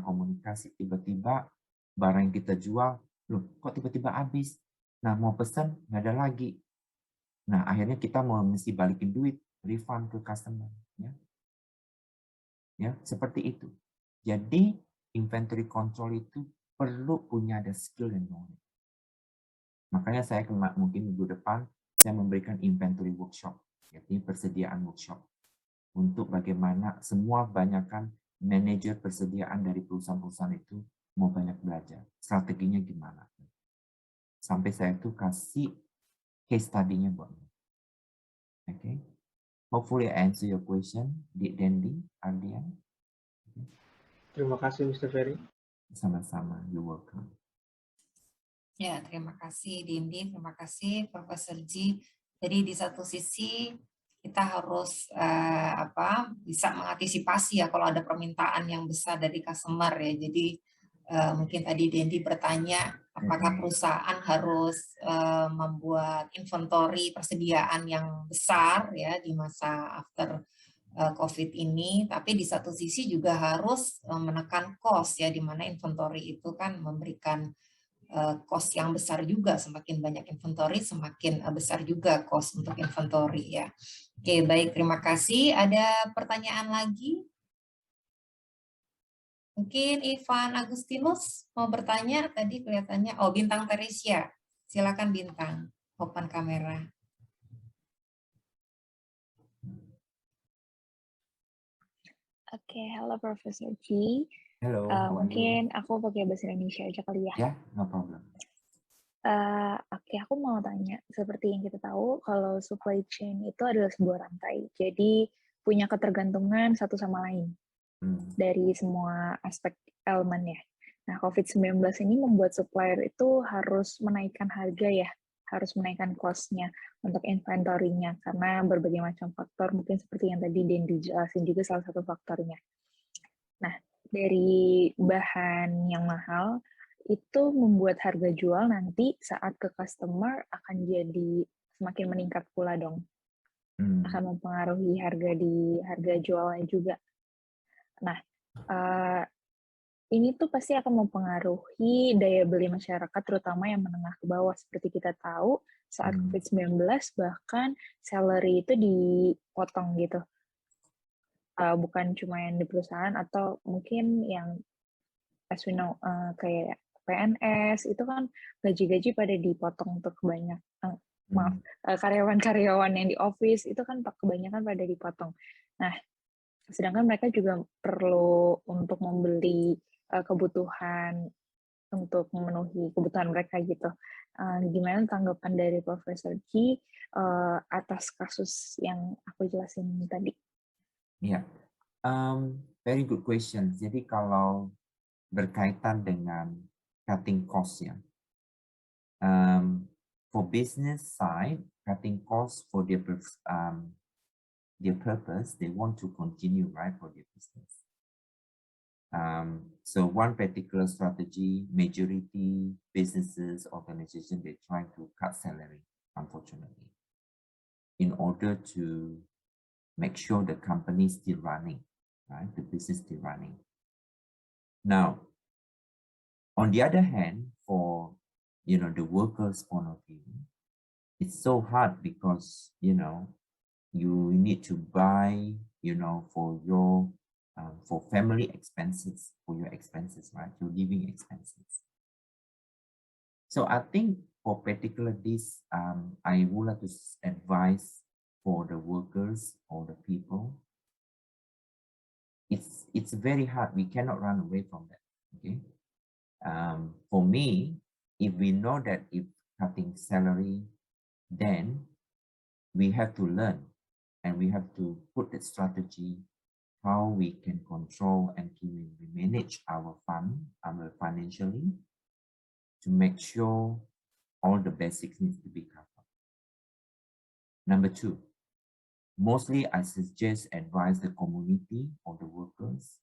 komunikasi. Tiba-tiba barang yang kita jual, loh, kok tiba-tiba habis? Nah, mau pesan nggak ada lagi. Nah, akhirnya kita mau mesti balikin duit, refund ke customer, ya. Ya, seperti itu. Jadi inventory control itu perlu punya ada skill dan knowledge. Makanya saya mungkin minggu depan saya memberikan inventory workshop, yaitu persediaan workshop untuk bagaimana semua banyakkan manajer persediaan dari perusahaan-perusahaan itu mau banyak belajar strateginya gimana. Sampai saya tuh kasih case study-nya buat. Okay. Hopefully I answer your question, Dendi, Ardian. Terima kasih, Mr. Ferry. Sama-sama, you're welcome. Ya, terima kasih Dendi, terima kasih Profesor Ji. Jadi di satu sisi kita harus bisa mengantisipasi ya kalau ada permintaan yang besar dari customer ya. Jadi mungkin tadi Dendi bertanya apakah perusahaan harus membuat inventory persediaan yang besar ya di masa after COVID ini, tapi di satu sisi juga harus menekan cost ya, di mana inventory itu kan memberikan cost yang besar juga. Semakin banyak inventory, semakin besar juga cost untuk inventory ya. Oke, baik, terima kasih. Ada pertanyaan lagi? Mungkin Ivan Agustinus mau bertanya, tadi kelihatannya, oh Bintang Teresia. Silakan Bintang, open kamera. Oke, halo Profesor Ji. Hello, mungkin aku pakai bahasa Indonesia aja kali ya. Ya, no problem. Oke, aku mau tanya, seperti yang kita tahu, kalau supply chain itu adalah sebuah rantai, jadi punya ketergantungan satu sama lain dari semua aspek elemennya. Nah, COVID-19 ini membuat supplier itu harus menaikkan harga ya, harus menaikkan cost-nya untuk inventory-nya, karena berbagai macam faktor, mungkin seperti yang tadi Dendi jelasin juga salah satu faktornya. Nah, dari bahan yang mahal, itu membuat harga jual nanti saat ke customer akan jadi semakin meningkat pula dong. Akan mempengaruhi harga jualnya juga. Nah, ini tuh pasti akan mempengaruhi daya beli masyarakat, terutama yang menengah ke bawah. Seperti kita tahu, saat COVID-19 bahkan salary itu dipotong gitu. Bukan cuma yang di perusahaan, atau mungkin yang as we know, kayak PNS, itu kan gaji-gaji pada dipotong untuk karyawan-karyawan yang di office, itu kan kebanyakan pada dipotong. Nah, sedangkan mereka juga perlu untuk membeli kebutuhan untuk memenuhi kebutuhan mereka gitu. Gimana tanggapan dari Profesor Ji atas kasus yang aku jelasin tadi? Ya, Very good question. Jadi kalau berkaitan dengan cutting cost ya, for business side, cutting costs for their purpose, they want to continue, right, for their business. So one particular strategy, majority businesses, organizations, they're trying to cut salary, unfortunately, in order to make sure the company is still running, right? The business still running. Now, on the other hand, for, the workers' point of view, it's so hard because, you need to buy, for your for family expenses, for your expenses, right? Your living expenses. So I think for particular this, I would like to advise for the workers or the people. It's very hard. We cannot run away from that. Okay. For me, if we know that if cutting salary, then we have to learn and we have to put the strategy how we can control and to manage our financially to make sure all the basics needs to be covered. Number two, mostly I suggest advise the community or the workers.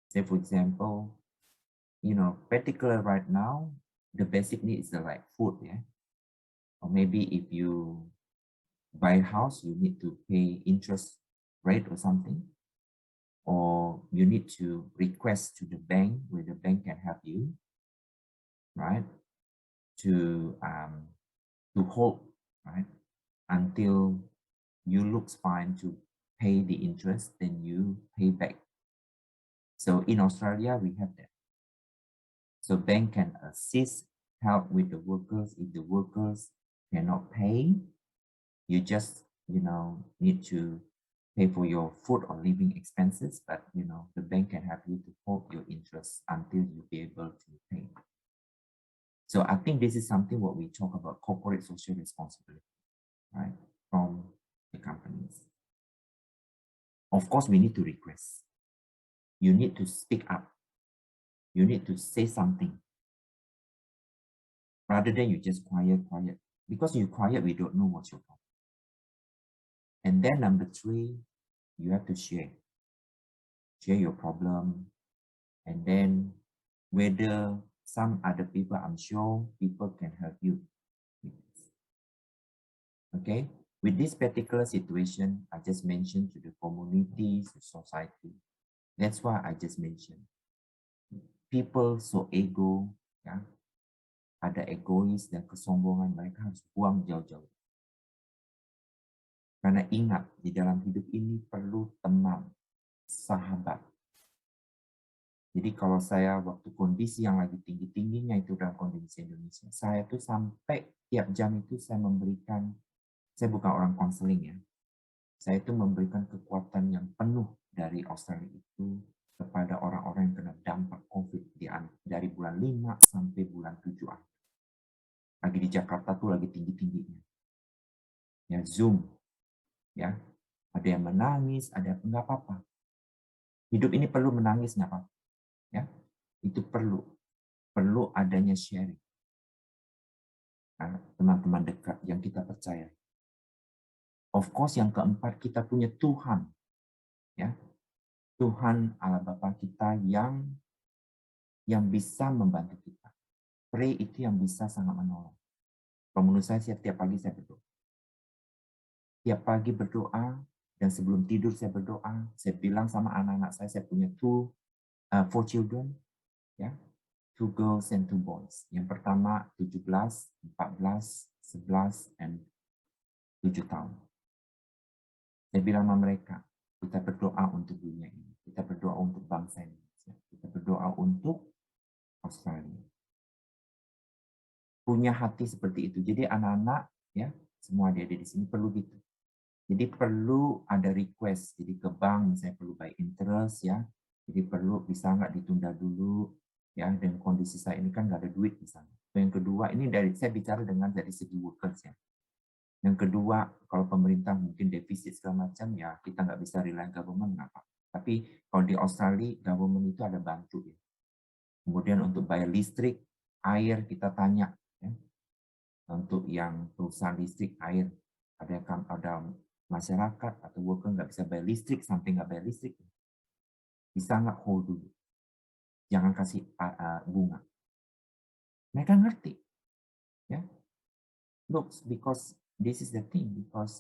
Say for example, particular right now, the basic needs are like food, yeah. Or maybe if you buy a house, you need to pay interest rate or something. Or you need to request to the bank where the bank can help you, right? To hold, right? Until you looks fine to pay the interest, then you pay back. So in Australia, we have that. So bank can assist, help with the workers. If the workers cannot pay, you just, need to pay for your food or living expenses, but the bank can help you to hold your interest until you be able to pay. So I think this is something what we talk about corporate social responsibility, right, from the companies. Of course, we need to request. You need to speak up. You need to say something rather than you just quiet. Because you quiet, we don't know what's your problem. And then number three, you have to share your problem, and then whether some other people, I'm sure people can help you. Okay, with this particular situation, I just mentioned to the communities, the society. That's why I just mentioned. People so ego, ya, ada egois dan kesombongan, mereka harus buang jauh-jauh. Karena ingat, di dalam hidup ini perlu teman, sahabat. Jadi kalau saya waktu kondisi yang lagi tinggi-tingginya itu dalam kondisi Indonesia, saya tuh sampai tiap jam itu saya memberikan, saya bukan orang konseling ya, saya itu memberikan kekuatan yang penuh dari Australia itu kepada orang-orang yang kena dampak COVID dari bulan 5 sampai bulan 7. Lagi di Jakarta tuh lagi tinggi-tingginya. Ya Zoom, ya ada yang menangis, ada yang nggak apa-apa. Hidup ini perlu menangis nggak apa-apa, ya itu perlu adanya sharing. Nah, teman-teman dekat yang kita percaya. Of course yang keempat kita punya Tuhan, ya Tuhan Allah Bapa kita yang bisa membantu kita. Pray itu yang bisa sangat menolong. Kalau menurut saya setiap pagi saya berdoa. Tiap pagi berdoa, dan sebelum tidur saya berdoa. Saya bilang sama anak-anak saya punya 4 children, ya, 2 girls and 2 boys. Yang pertama 17, 14, 11, dan 7 tahun. Saya bilang sama mereka, kita berdoa untuk dunia ini, kita berdoa untuk bangsa Indonesia, kita berdoa untuk Australia. Punya hati seperti itu. Jadi anak-anak, ya, semua adik-adik di sini perlu gitu. Jadi perlu ada request, jadi ke bank misalnya perlu buy interest, ya. Jadi perlu bisa nggak ditunda dulu, ya. Dan kondisi saya ini kan nggak ada duit misalnya. Yang kedua, ini saya bicara dari segi workers ya. Yang kedua, kalau pemerintah mungkin defisit segala macam, ya kita nggak bisa rely government, nggak apa. Tapi kalau di Australia, government itu ada bantu ya. Kemudian untuk bayar listrik, air kita tanya ya. Untuk yang perusahaan listrik, air, ada masyarakat atau worker nggak bisa bayar listrik sampai nggak bayar listrik, bisa nggak hold dulu, jangan kasih bunga. Mereka ngerti, ya. Look, because this is the thing, because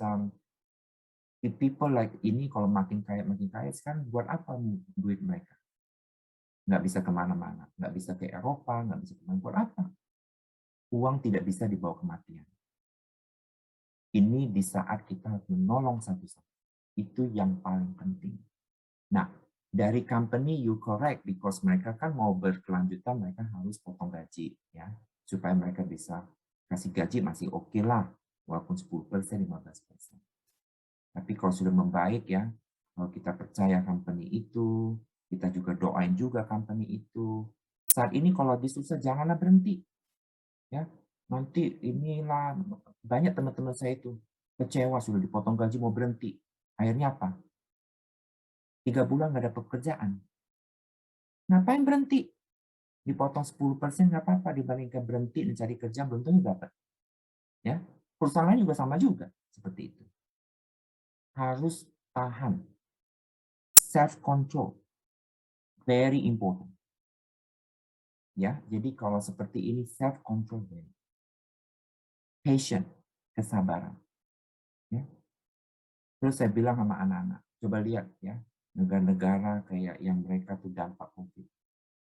if people like ini kalau makin kaya sekarang buat apa duit mereka? Nggak bisa kemana-mana, nggak bisa ke Eropa, nggak bisa kemana, buat apa? Uang tidak bisa dibawa kematian. Ini di saat kita harus menolong satu-satu. Itu yang paling penting. Nah, dari company you correct, because mereka kan mau berkelanjutan, mereka harus potong gaji, ya, supaya mereka bisa kasih gaji masih oke lah, walaupun 10%, 15%. Tapi kalau sudah membaik ya, kalau kita percaya company itu, kita juga doain juga company itu. Saat ini kalau lagi susah, janganlah berhenti. Ya, nanti inilah banyak teman-teman saya itu kecewa sudah dipotong gaji mau berhenti. Akhirnya apa? 3 bulan nggak ada pekerjaan. Ngapain berhenti? Dipotong 10% nggak apa-apa dibandingkan berhenti mencari kerja belum tentu dapat. Ya, perusahaan lain juga sama juga seperti itu. Harus tahan. Self control very important. Ya, jadi kalau seperti ini self control, patient, kesabaran. Ya. Terus saya bilang sama anak-anak, coba lihat ya, negara-negara kayak yang mereka tuh dampak COVID.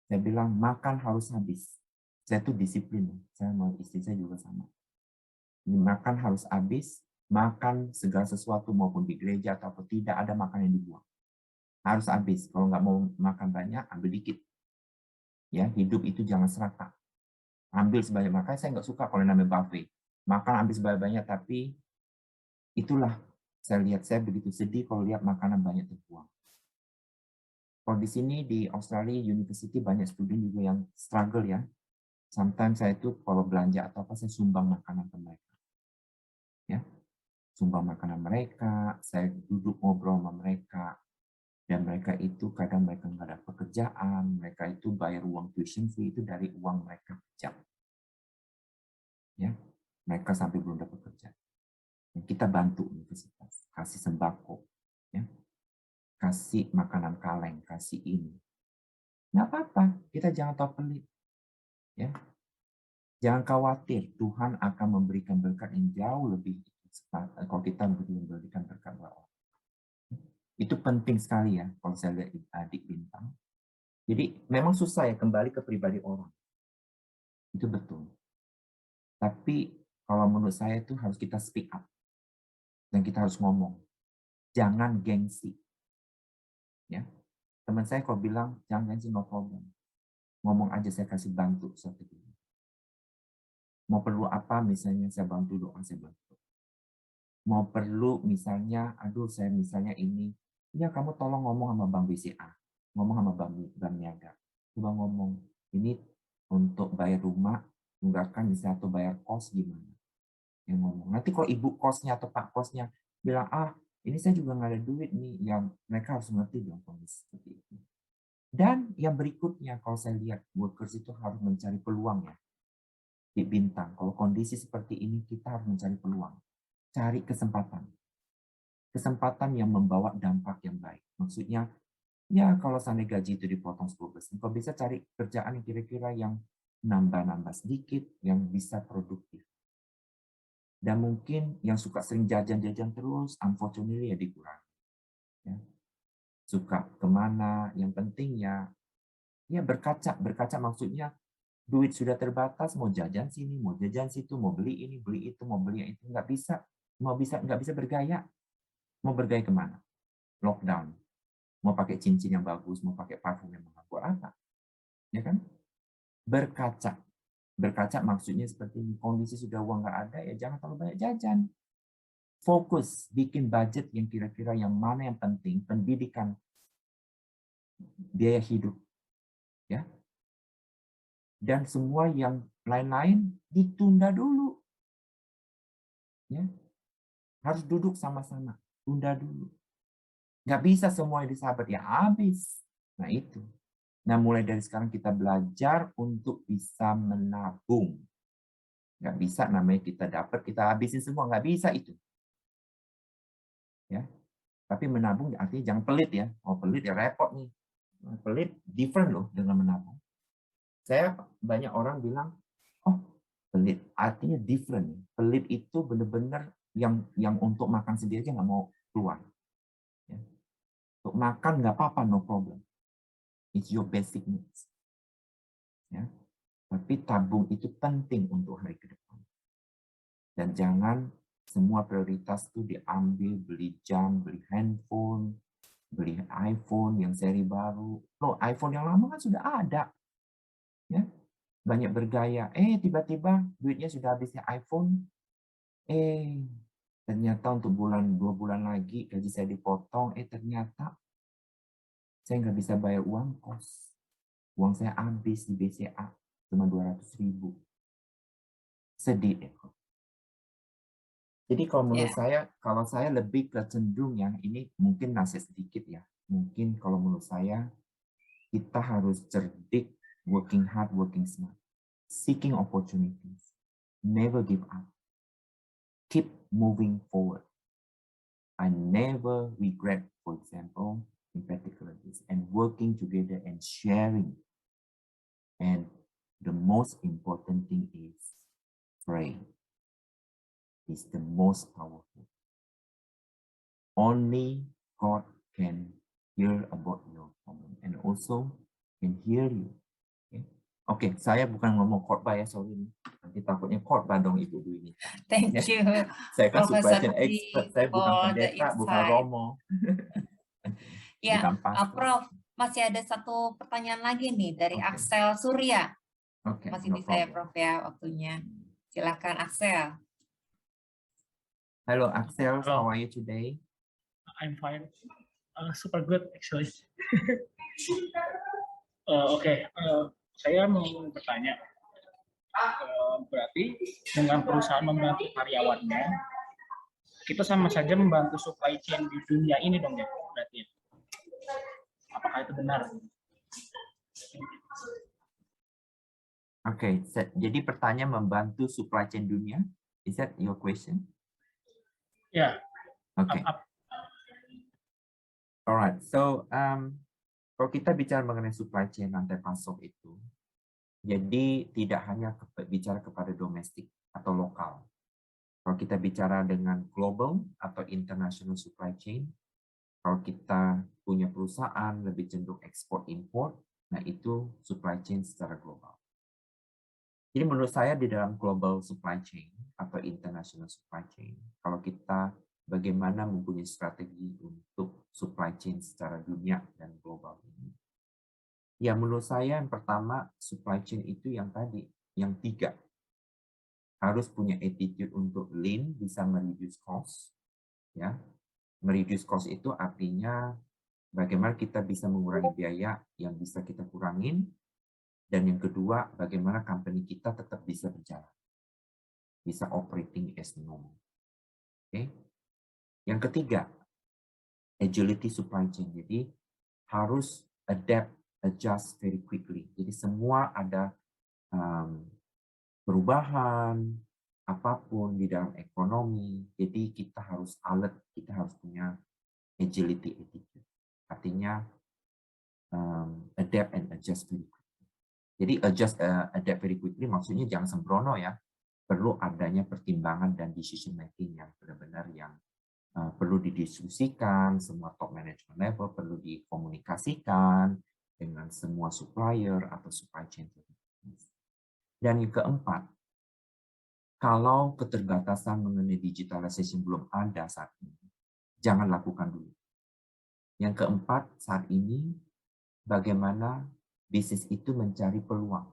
Saya bilang makan harus habis. Saya tuh disiplin. Saya mau istri saya juga sama. Makan harus habis, makan segala sesuatu maupun di gereja atau apa, tidak ada makan yang dibuang. Harus habis. Kalau nggak mau makan banyak, ambil dikit. Ya, hidup itu jangan serakah. Ambil sebanyak, makanya saya nggak suka kalau namanya buffet. Makan ambil sebanyak-banyak, tapi itulah saya lihat, saya begitu sedih kalau lihat makanan banyak terbuang. Kalau di sini di Australia University banyak student juga yang struggle ya. Sometimes saya itu kalau belanja atau apa saya sumbang makanan ke mereka. Ya. Sumbang makanan mereka, saya duduk ngobrol sama mereka. Dan mereka itu kadang mereka nggak ada pekerjaan, mereka itu bayar uang tuition fee itu dari uang mereka kerja. Ya. Mereka sampai belum dapat kerja. Dan kita bantu universitas, kasih sembako, ya. Kasih makanan kaleng, kasih ini. Nggak apa-apa, kita jangan tahu pelit. Ya. Jangan khawatir, Tuhan akan memberikan berkat yang jauh lebih kalau kita memberikan berkat buat orang. Itu penting sekali ya, kalau saya lihat adik bintang. Jadi memang susah ya kembali ke pribadi orang. Itu betul. Tapi kalau menurut saya itu harus kita speak up. Dan kita harus ngomong. Jangan gengsi. Ya. Teman saya kalau bilang, jangan gengsi, no problem. Ngomong aja, saya kasih bantu. Mau perlu apa, misalnya saya bantu doa, saya bantu. Mau perlu misalnya, aduh saya misalnya ini, ya kamu tolong ngomong sama Bank BCA, ngomong sama Bank Niaga. Coba ngomong, ini untuk bayar rumah, tunggakan misalnya atau bayar kos gimana. Yang ngomong. Nanti kalau ibu kosnya atau pak kosnya bilang, ini saya juga nggak ada duit nih, yang mereka harus mengerti dong kondisi seperti itu. Dan yang berikutnya, kalau saya lihat, workers itu harus mencari peluang ya. Di bintang, kalau kondisi seperti ini, kita harus mencari peluang. Cari kesempatan. Kesempatan yang membawa dampak yang baik. Maksudnya, ya kalau seandainya gaji itu dipotong 10%, kalau bisa cari kerjaan yang kira-kira yang nambah-nambah sedikit, yang bisa produktif. Dan mungkin yang suka sering jajan-jajan terus, unfortunately ya dikurangi. Ya. Suka kemana, yang penting ya berkaca. Berkaca maksudnya duit sudah terbatas, mau jajan sini, mau jajan situ, mau beli ini, beli itu, mau beli itu, nggak bisa. Nggak bisa bergaya. Mau bergaya kemana? Lockdown. Mau pakai cincin yang bagus, mau pakai parfum yang mahal, buat apa? Ya kan? Berkaca. Berkaca maksudnya seperti ini, kondisi sudah uang nggak ada, ya jangan terlalu banyak jajan. Fokus, bikin budget yang kira-kira yang mana yang penting, pendidikan, biaya hidup. Ya. Dan semua yang lain-lain ditunda dulu. Ya. Harus duduk sama-sama, tunda dulu. Nggak bisa semua disahabat ya habis. Nah itu. Nah mulai dari sekarang kita belajar untuk bisa menabung. Nggak bisa namanya kita dapat kita habisin semua, nggak bisa itu. Ya, tapi menabung artinya jangan pelit ya. Oh pelit ya repot nih. Pelit different loh dengan menabung. Saya banyak orang bilang, oh pelit artinya different. Pelit itu benar-benar yang untuk makan sendiri aja nggak mau keluar. Ya. Untuk makan nggak apa-apa, no problem. It's your basic needs. Ya. Tapi tabung itu penting untuk hari ke depan. Dan jangan semua prioritas itu diambil beli jam, beli handphone, beli iPhone yang seri baru. Loh, iPhone yang lama kan sudah ada. Ya. Banyak bergaya. Tiba-tiba duitnya sudah habisnya iPhone. Ternyata untuk 2 bulan lagi gaji saya dipotong. Ternyata saya nggak bisa bayar uang kos. Uang saya habis di BCA. Cuma 200.000. Sedih deh. Jadi kalau menurut saya, kalau saya lebih ke cenderung yang ini mungkin nasihat sedikit ya. Mungkin kalau menurut saya, kita harus cerdik, working hard, working smart. Seeking opportunities. Never give up. Keep moving forward. I never regret, for example, in particular this, and working together and sharing. And the most important thing is pray. Is the most powerful. Only God can hear about your problem and also can hear you. Oke, saya bukan ngomong khotbah ya, sorry. Nanti takutnya khotbah dong Ibu Dwi ini. Thank you. Saya kan supply chain expert, saya bukan pendeta, bukan romo. Ya, Prof, masih ada satu pertanyaan lagi nih dari Axel Surya. Masih bisa ya Prof ya waktunya. Silakan Axel. Hello Axel, how are you today? I'm fine. Super good actually. Saya mau bertanya. Berarti dengan perusahaan membantu karyawannya, kita sama saja membantu supply chain di dunia ini dong ya, berarti. Apakah itu benar? Oke, jadi pertanyaan membantu supply chain dunia, is that your question? Ya. Oke. Alright, so kalau kita bicara mengenai supply chain rantai pasok itu, jadi tidak hanya bicara kepada domestik atau lokal. Kalau kita bicara dengan global atau international supply chain, kalau kita punya perusahaan lebih cenderung ekspor import, nah itu supply chain secara global. Jadi menurut saya di dalam global supply chain atau international supply chain, kalau kita bagaimana mempunyai strategi untuk supply chain secara dunia dan global ini. Ya menurut saya yang pertama supply chain itu yang tadi, yang 3. Harus punya attitude untuk lean, bisa mereduce cost. Ya. Mereduce cost itu artinya bagaimana kita bisa mengurangi biaya yang bisa kita kurangin. Dan yang kedua, bagaimana company kita tetap bisa berjalan. Bisa operating as normal. Oke. Yang ketiga, agility supply chain. Jadi harus adapt, adjust very quickly. Jadi semua ada perubahan, apapun di dalam ekonomi. Jadi kita harus alert, kita harus punya agility attitude. Artinya adapt and adjust very quickly. Jadi adapt very quickly maksudnya jangan sembrono ya. Perlu adanya pertimbangan dan decision making yang benar-benar yang perlu didiskusikan, semua top management level perlu dikomunikasikan dengan semua supplier atau supply chain. Dan yang keempat, kalau keterbatasan mengenai digitalization belum ada saat ini, jangan lakukan dulu. Yang keempat, saat ini bagaimana bisnis itu mencari peluang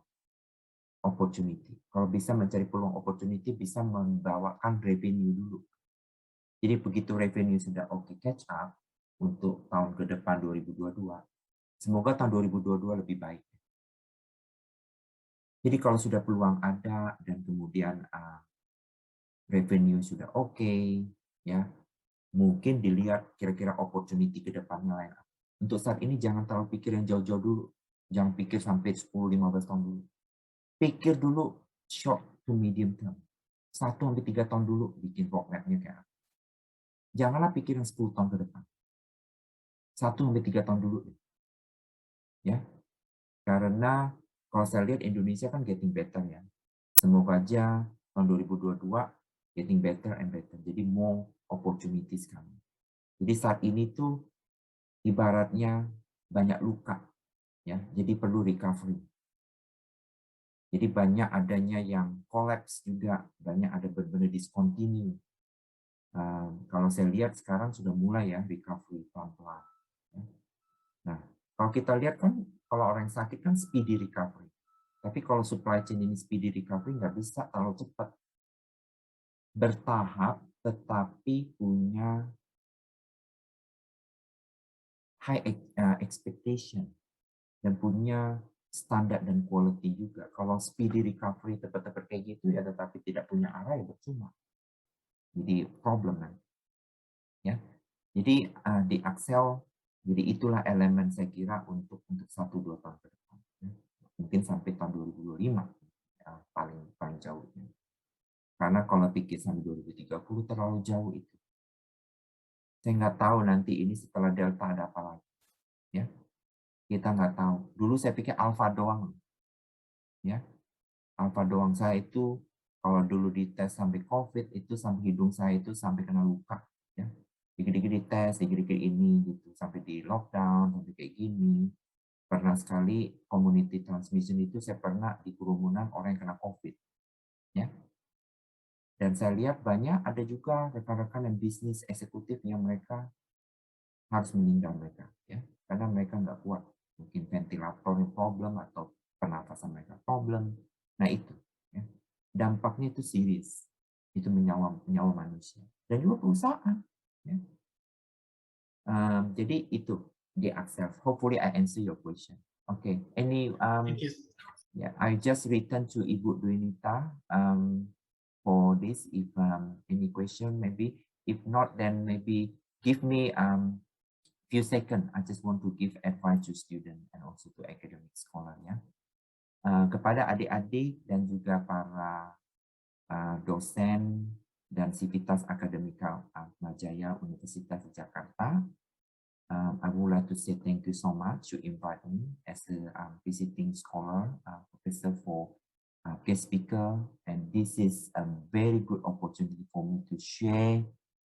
opportunity. Kalau bisa mencari peluang opportunity, bisa membawakan revenue dulu. Jadi begitu revenue sudah catch up untuk tahun ke depan 2022, semoga tahun 2022 lebih baik. Jadi kalau sudah peluang ada dan kemudian revenue sudah ya, Mungkin dilihat kira-kira opportunity ke depannya lain. Untuk saat ini jangan terlalu pikir yang jauh-jauh dulu. Jangan pikir sampai 10-15 tahun dulu. Pikir dulu short to medium term. 1-3 tahun dulu bikin roadmap-nya kayak apa. Janganlah pikir yang 10 tahun ke depan. 1-3 tahun dulu. Ya. Karena kalau saya lihat Indonesia kan getting better ya. Semoga aja tahun 2022 getting better and better. Jadi more opportunities kami. Jadi saat ini tuh ibaratnya banyak luka, ya. Jadi perlu recovery. Jadi banyak adanya yang collapse juga, banyak ada benar-benar discontinue. Kalau saya lihat sekarang sudah mulai ya recovery pelan-pelan. Nah, kalau kita lihat kan kalau orang yang sakit kan speedy recovery. Tapi kalau supply chain ini speedy recovery nggak bisa terlalu cepat. Bertahap tetapi punya high expectation dan punya standar dan quality juga. Kalau speedy recovery tepat-tepat kayak gitu ya, tetapi tidak punya arah ya percuma. Jadi problem kan. Ya. Jadi di Excel, jadi itulah elemen saya kira untuk 1-2 tahun ke depan. Mungkin sampai tahun 2025 paling jauh. Karena kalau pikir sampai 2030 terlalu jauh itu. Saya nggak tahu nanti ini setelah Delta ada apa lagi. Ya. Kita nggak tahu. Dulu saya pikir alfa doang. Ya. Alfa doang. Saya itu kalau dulu dites sampai COVID itu sampai hidung saya itu sampai kena luka. Ya. Dikit-dikit dites, dikit-dikit ini gitu. Sampai di lockdown, sampai kayak gini. Pernah sekali community transmission itu saya pernah di kerumunan orang yang kena COVID. Ya. Dan saya lihat banyak ada juga rekan-rekan yang bisnis eksekutif yang mereka harus meninggal mereka. Ya. Karena mereka nggak kuat. Mungkin ventilatornya problem atau pernafasan mereka problem. Nah itu, ya. Dampaknya itu serius, itu nyawa manusia dan juga perusahaan. Ya. Jadi itu di Excel. Hopefully I answer your question. Okay. Any yeah, I just return to Ibu Duinita for this. If any question, maybe if not, then maybe give me few seconds. I just want to give advice to student and also to academic scholar ya. Kepada adik-adik dan juga para dosen dan Sivitas Akademika Atmajaya Universitas Jakarta, I would like to say thank you so much to invite me as a visiting scholar, professor for guest speaker, and this is a very good opportunity for me to share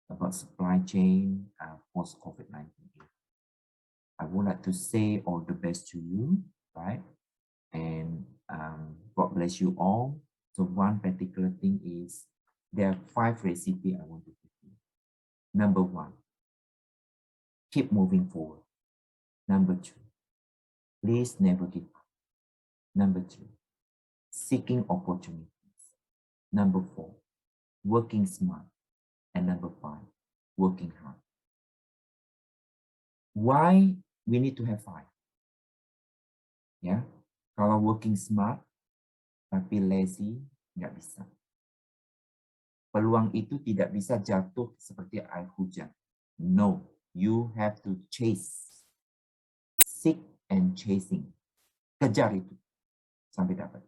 about supply chain post COVID-19. I would like to say all the best to you, right? And God bless you all. So one particular thing is there are 5 recipes I want to give you. Number 1, keep moving forward. Number 2, please never give up. Number 3, seeking opportunities. Number 4, working smart. And number 5, working hard. Why we need to have 5? Ya, kalau working smart tapi lazy nggak bisa. Peluang itu tidak bisa jatuh seperti air hujan. No, you have to chase, seek and chasing. Kejar itu sampai dapat.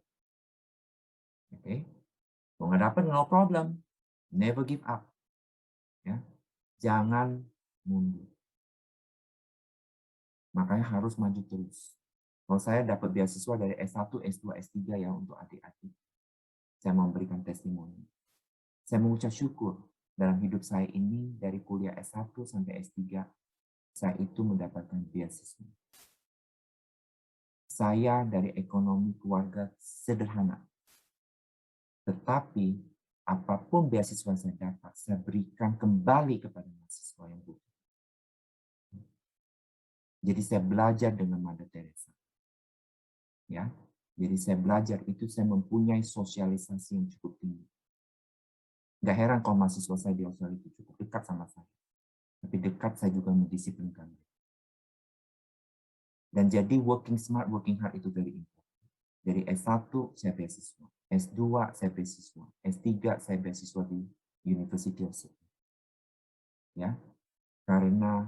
Oke, okay? Kalau nggak dapat no problem, never give up. Ya, jangan mundur. Makanya harus maju terus. Kalau saya dapat beasiswa dari S1, S2, S3 ya untuk adik-adik, saya memberikan testimoni. Saya mengucap syukur dalam hidup saya ini dari kuliah S1 sampai S3, saya itu mendapatkan beasiswa. Saya dari ekonomi keluarga sederhana. Tetapi apapun beasiswa saya dapat, saya berikan kembali kepada mahasiswa yang butuh. Jadi saya belajar dengan Mother Teresa. Ya, jadi saya belajar itu saya mempunyai sosialisasi yang cukup tinggi. Gak heran kalau mahasiswa saya di Australia itu cukup dekat sama saya. Tapi dekat saya juga mendisiplinkan. Dan jadi working smart, working hard itu very important. Dari S1 saya beasiswa, S2 saya beasiswa, S3 saya beasiswa di University of Sydney. ya, karena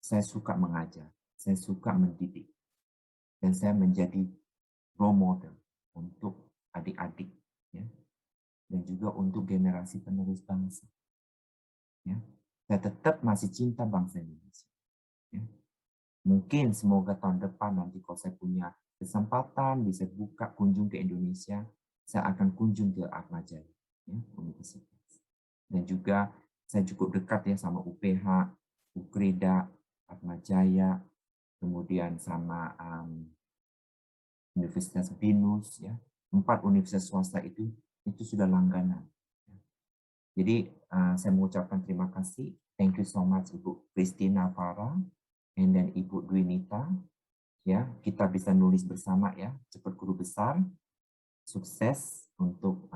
saya suka mengajar, saya suka mendidik, dan saya menjadi role model untuk adik-adik, ya, dan juga untuk generasi penerus bangsa. Ya, saya tetap masih cinta bangsa Indonesia. Ya. Mungkin semoga tahun depan nanti kalau saya punya kesempatan bisa buka kunjung ke Indonesia, saya akan kunjung ke Atmajaya, ya, universitas. Dan juga saya cukup dekat ya sama UPH, Ukrida, Atmajaya, kemudian sama Universitas Binus, ya, 4 universitas swasta itu sudah langganan. Jadi saya mengucapkan terima kasih, thank you so much Ibu Christina Farah, and then Ibu Dwinita, ya, kita bisa nulis bersama ya, cepat guru besar, sukses untuk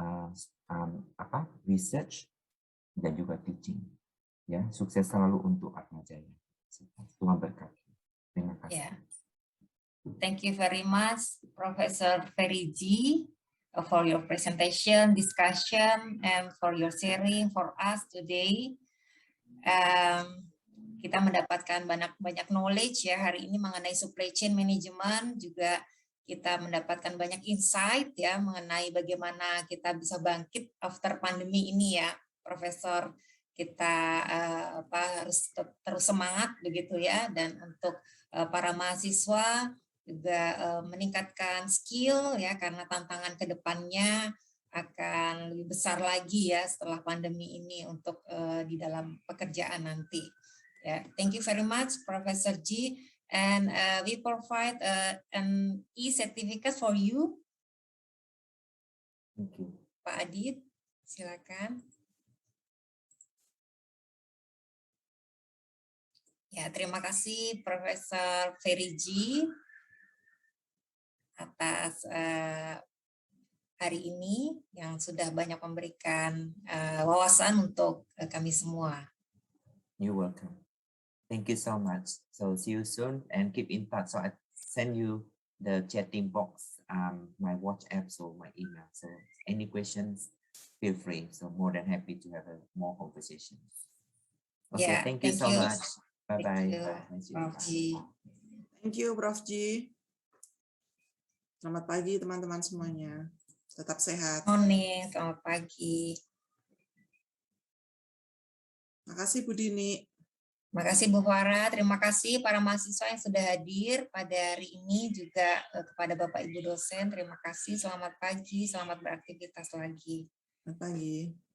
research dan juga teaching, ya, sukses selalu untuk Atmajaya. Tuhan berkati. Terima kasih. Yeah. Thank you very much, Professor Ferry G, for your presentation, discussion, and for your sharing for us today. Kita mendapatkan banyak knowledge ya hari ini mengenai supply chain management, juga kita mendapatkan banyak insight ya mengenai bagaimana kita bisa bangkit after pandemi ini ya, Profesor. Kita harus terus semangat begitu ya, dan untuk para mahasiswa juga meningkatkan skill ya, karena tantangan ke depannya akan lebih besar lagi ya setelah pandemi ini untuk di dalam pekerjaan nanti. Thank you very much, Professor G, and we provide an e-certificate for you. Thank you. Pak Adit, silakan. Ya, terima kasih Profesor Ferry G atas hari ini yang sudah banyak memberikan wawasan untuk kami semua. You're welcome. Thank you so much. So see you soon and keep in touch. So I send you the chatting box, my WhatsApp, so my email. So any questions, feel free. So more than happy to have more conversations. Okay, Yeah, thank you so much. Bye-bye. Prof. G. Thank you, Prof. G. Selamat pagi, teman-teman semuanya. Tetap sehat. Morning, selamat pagi. Terima kasih, Bu Dini. Terima kasih, Bu Farah. Terima kasih para mahasiswa yang sudah hadir pada hari ini, juga kepada Bapak Ibu dosen. Terima kasih. Selamat pagi, selamat beraktivitas lagi. Selamat pagi.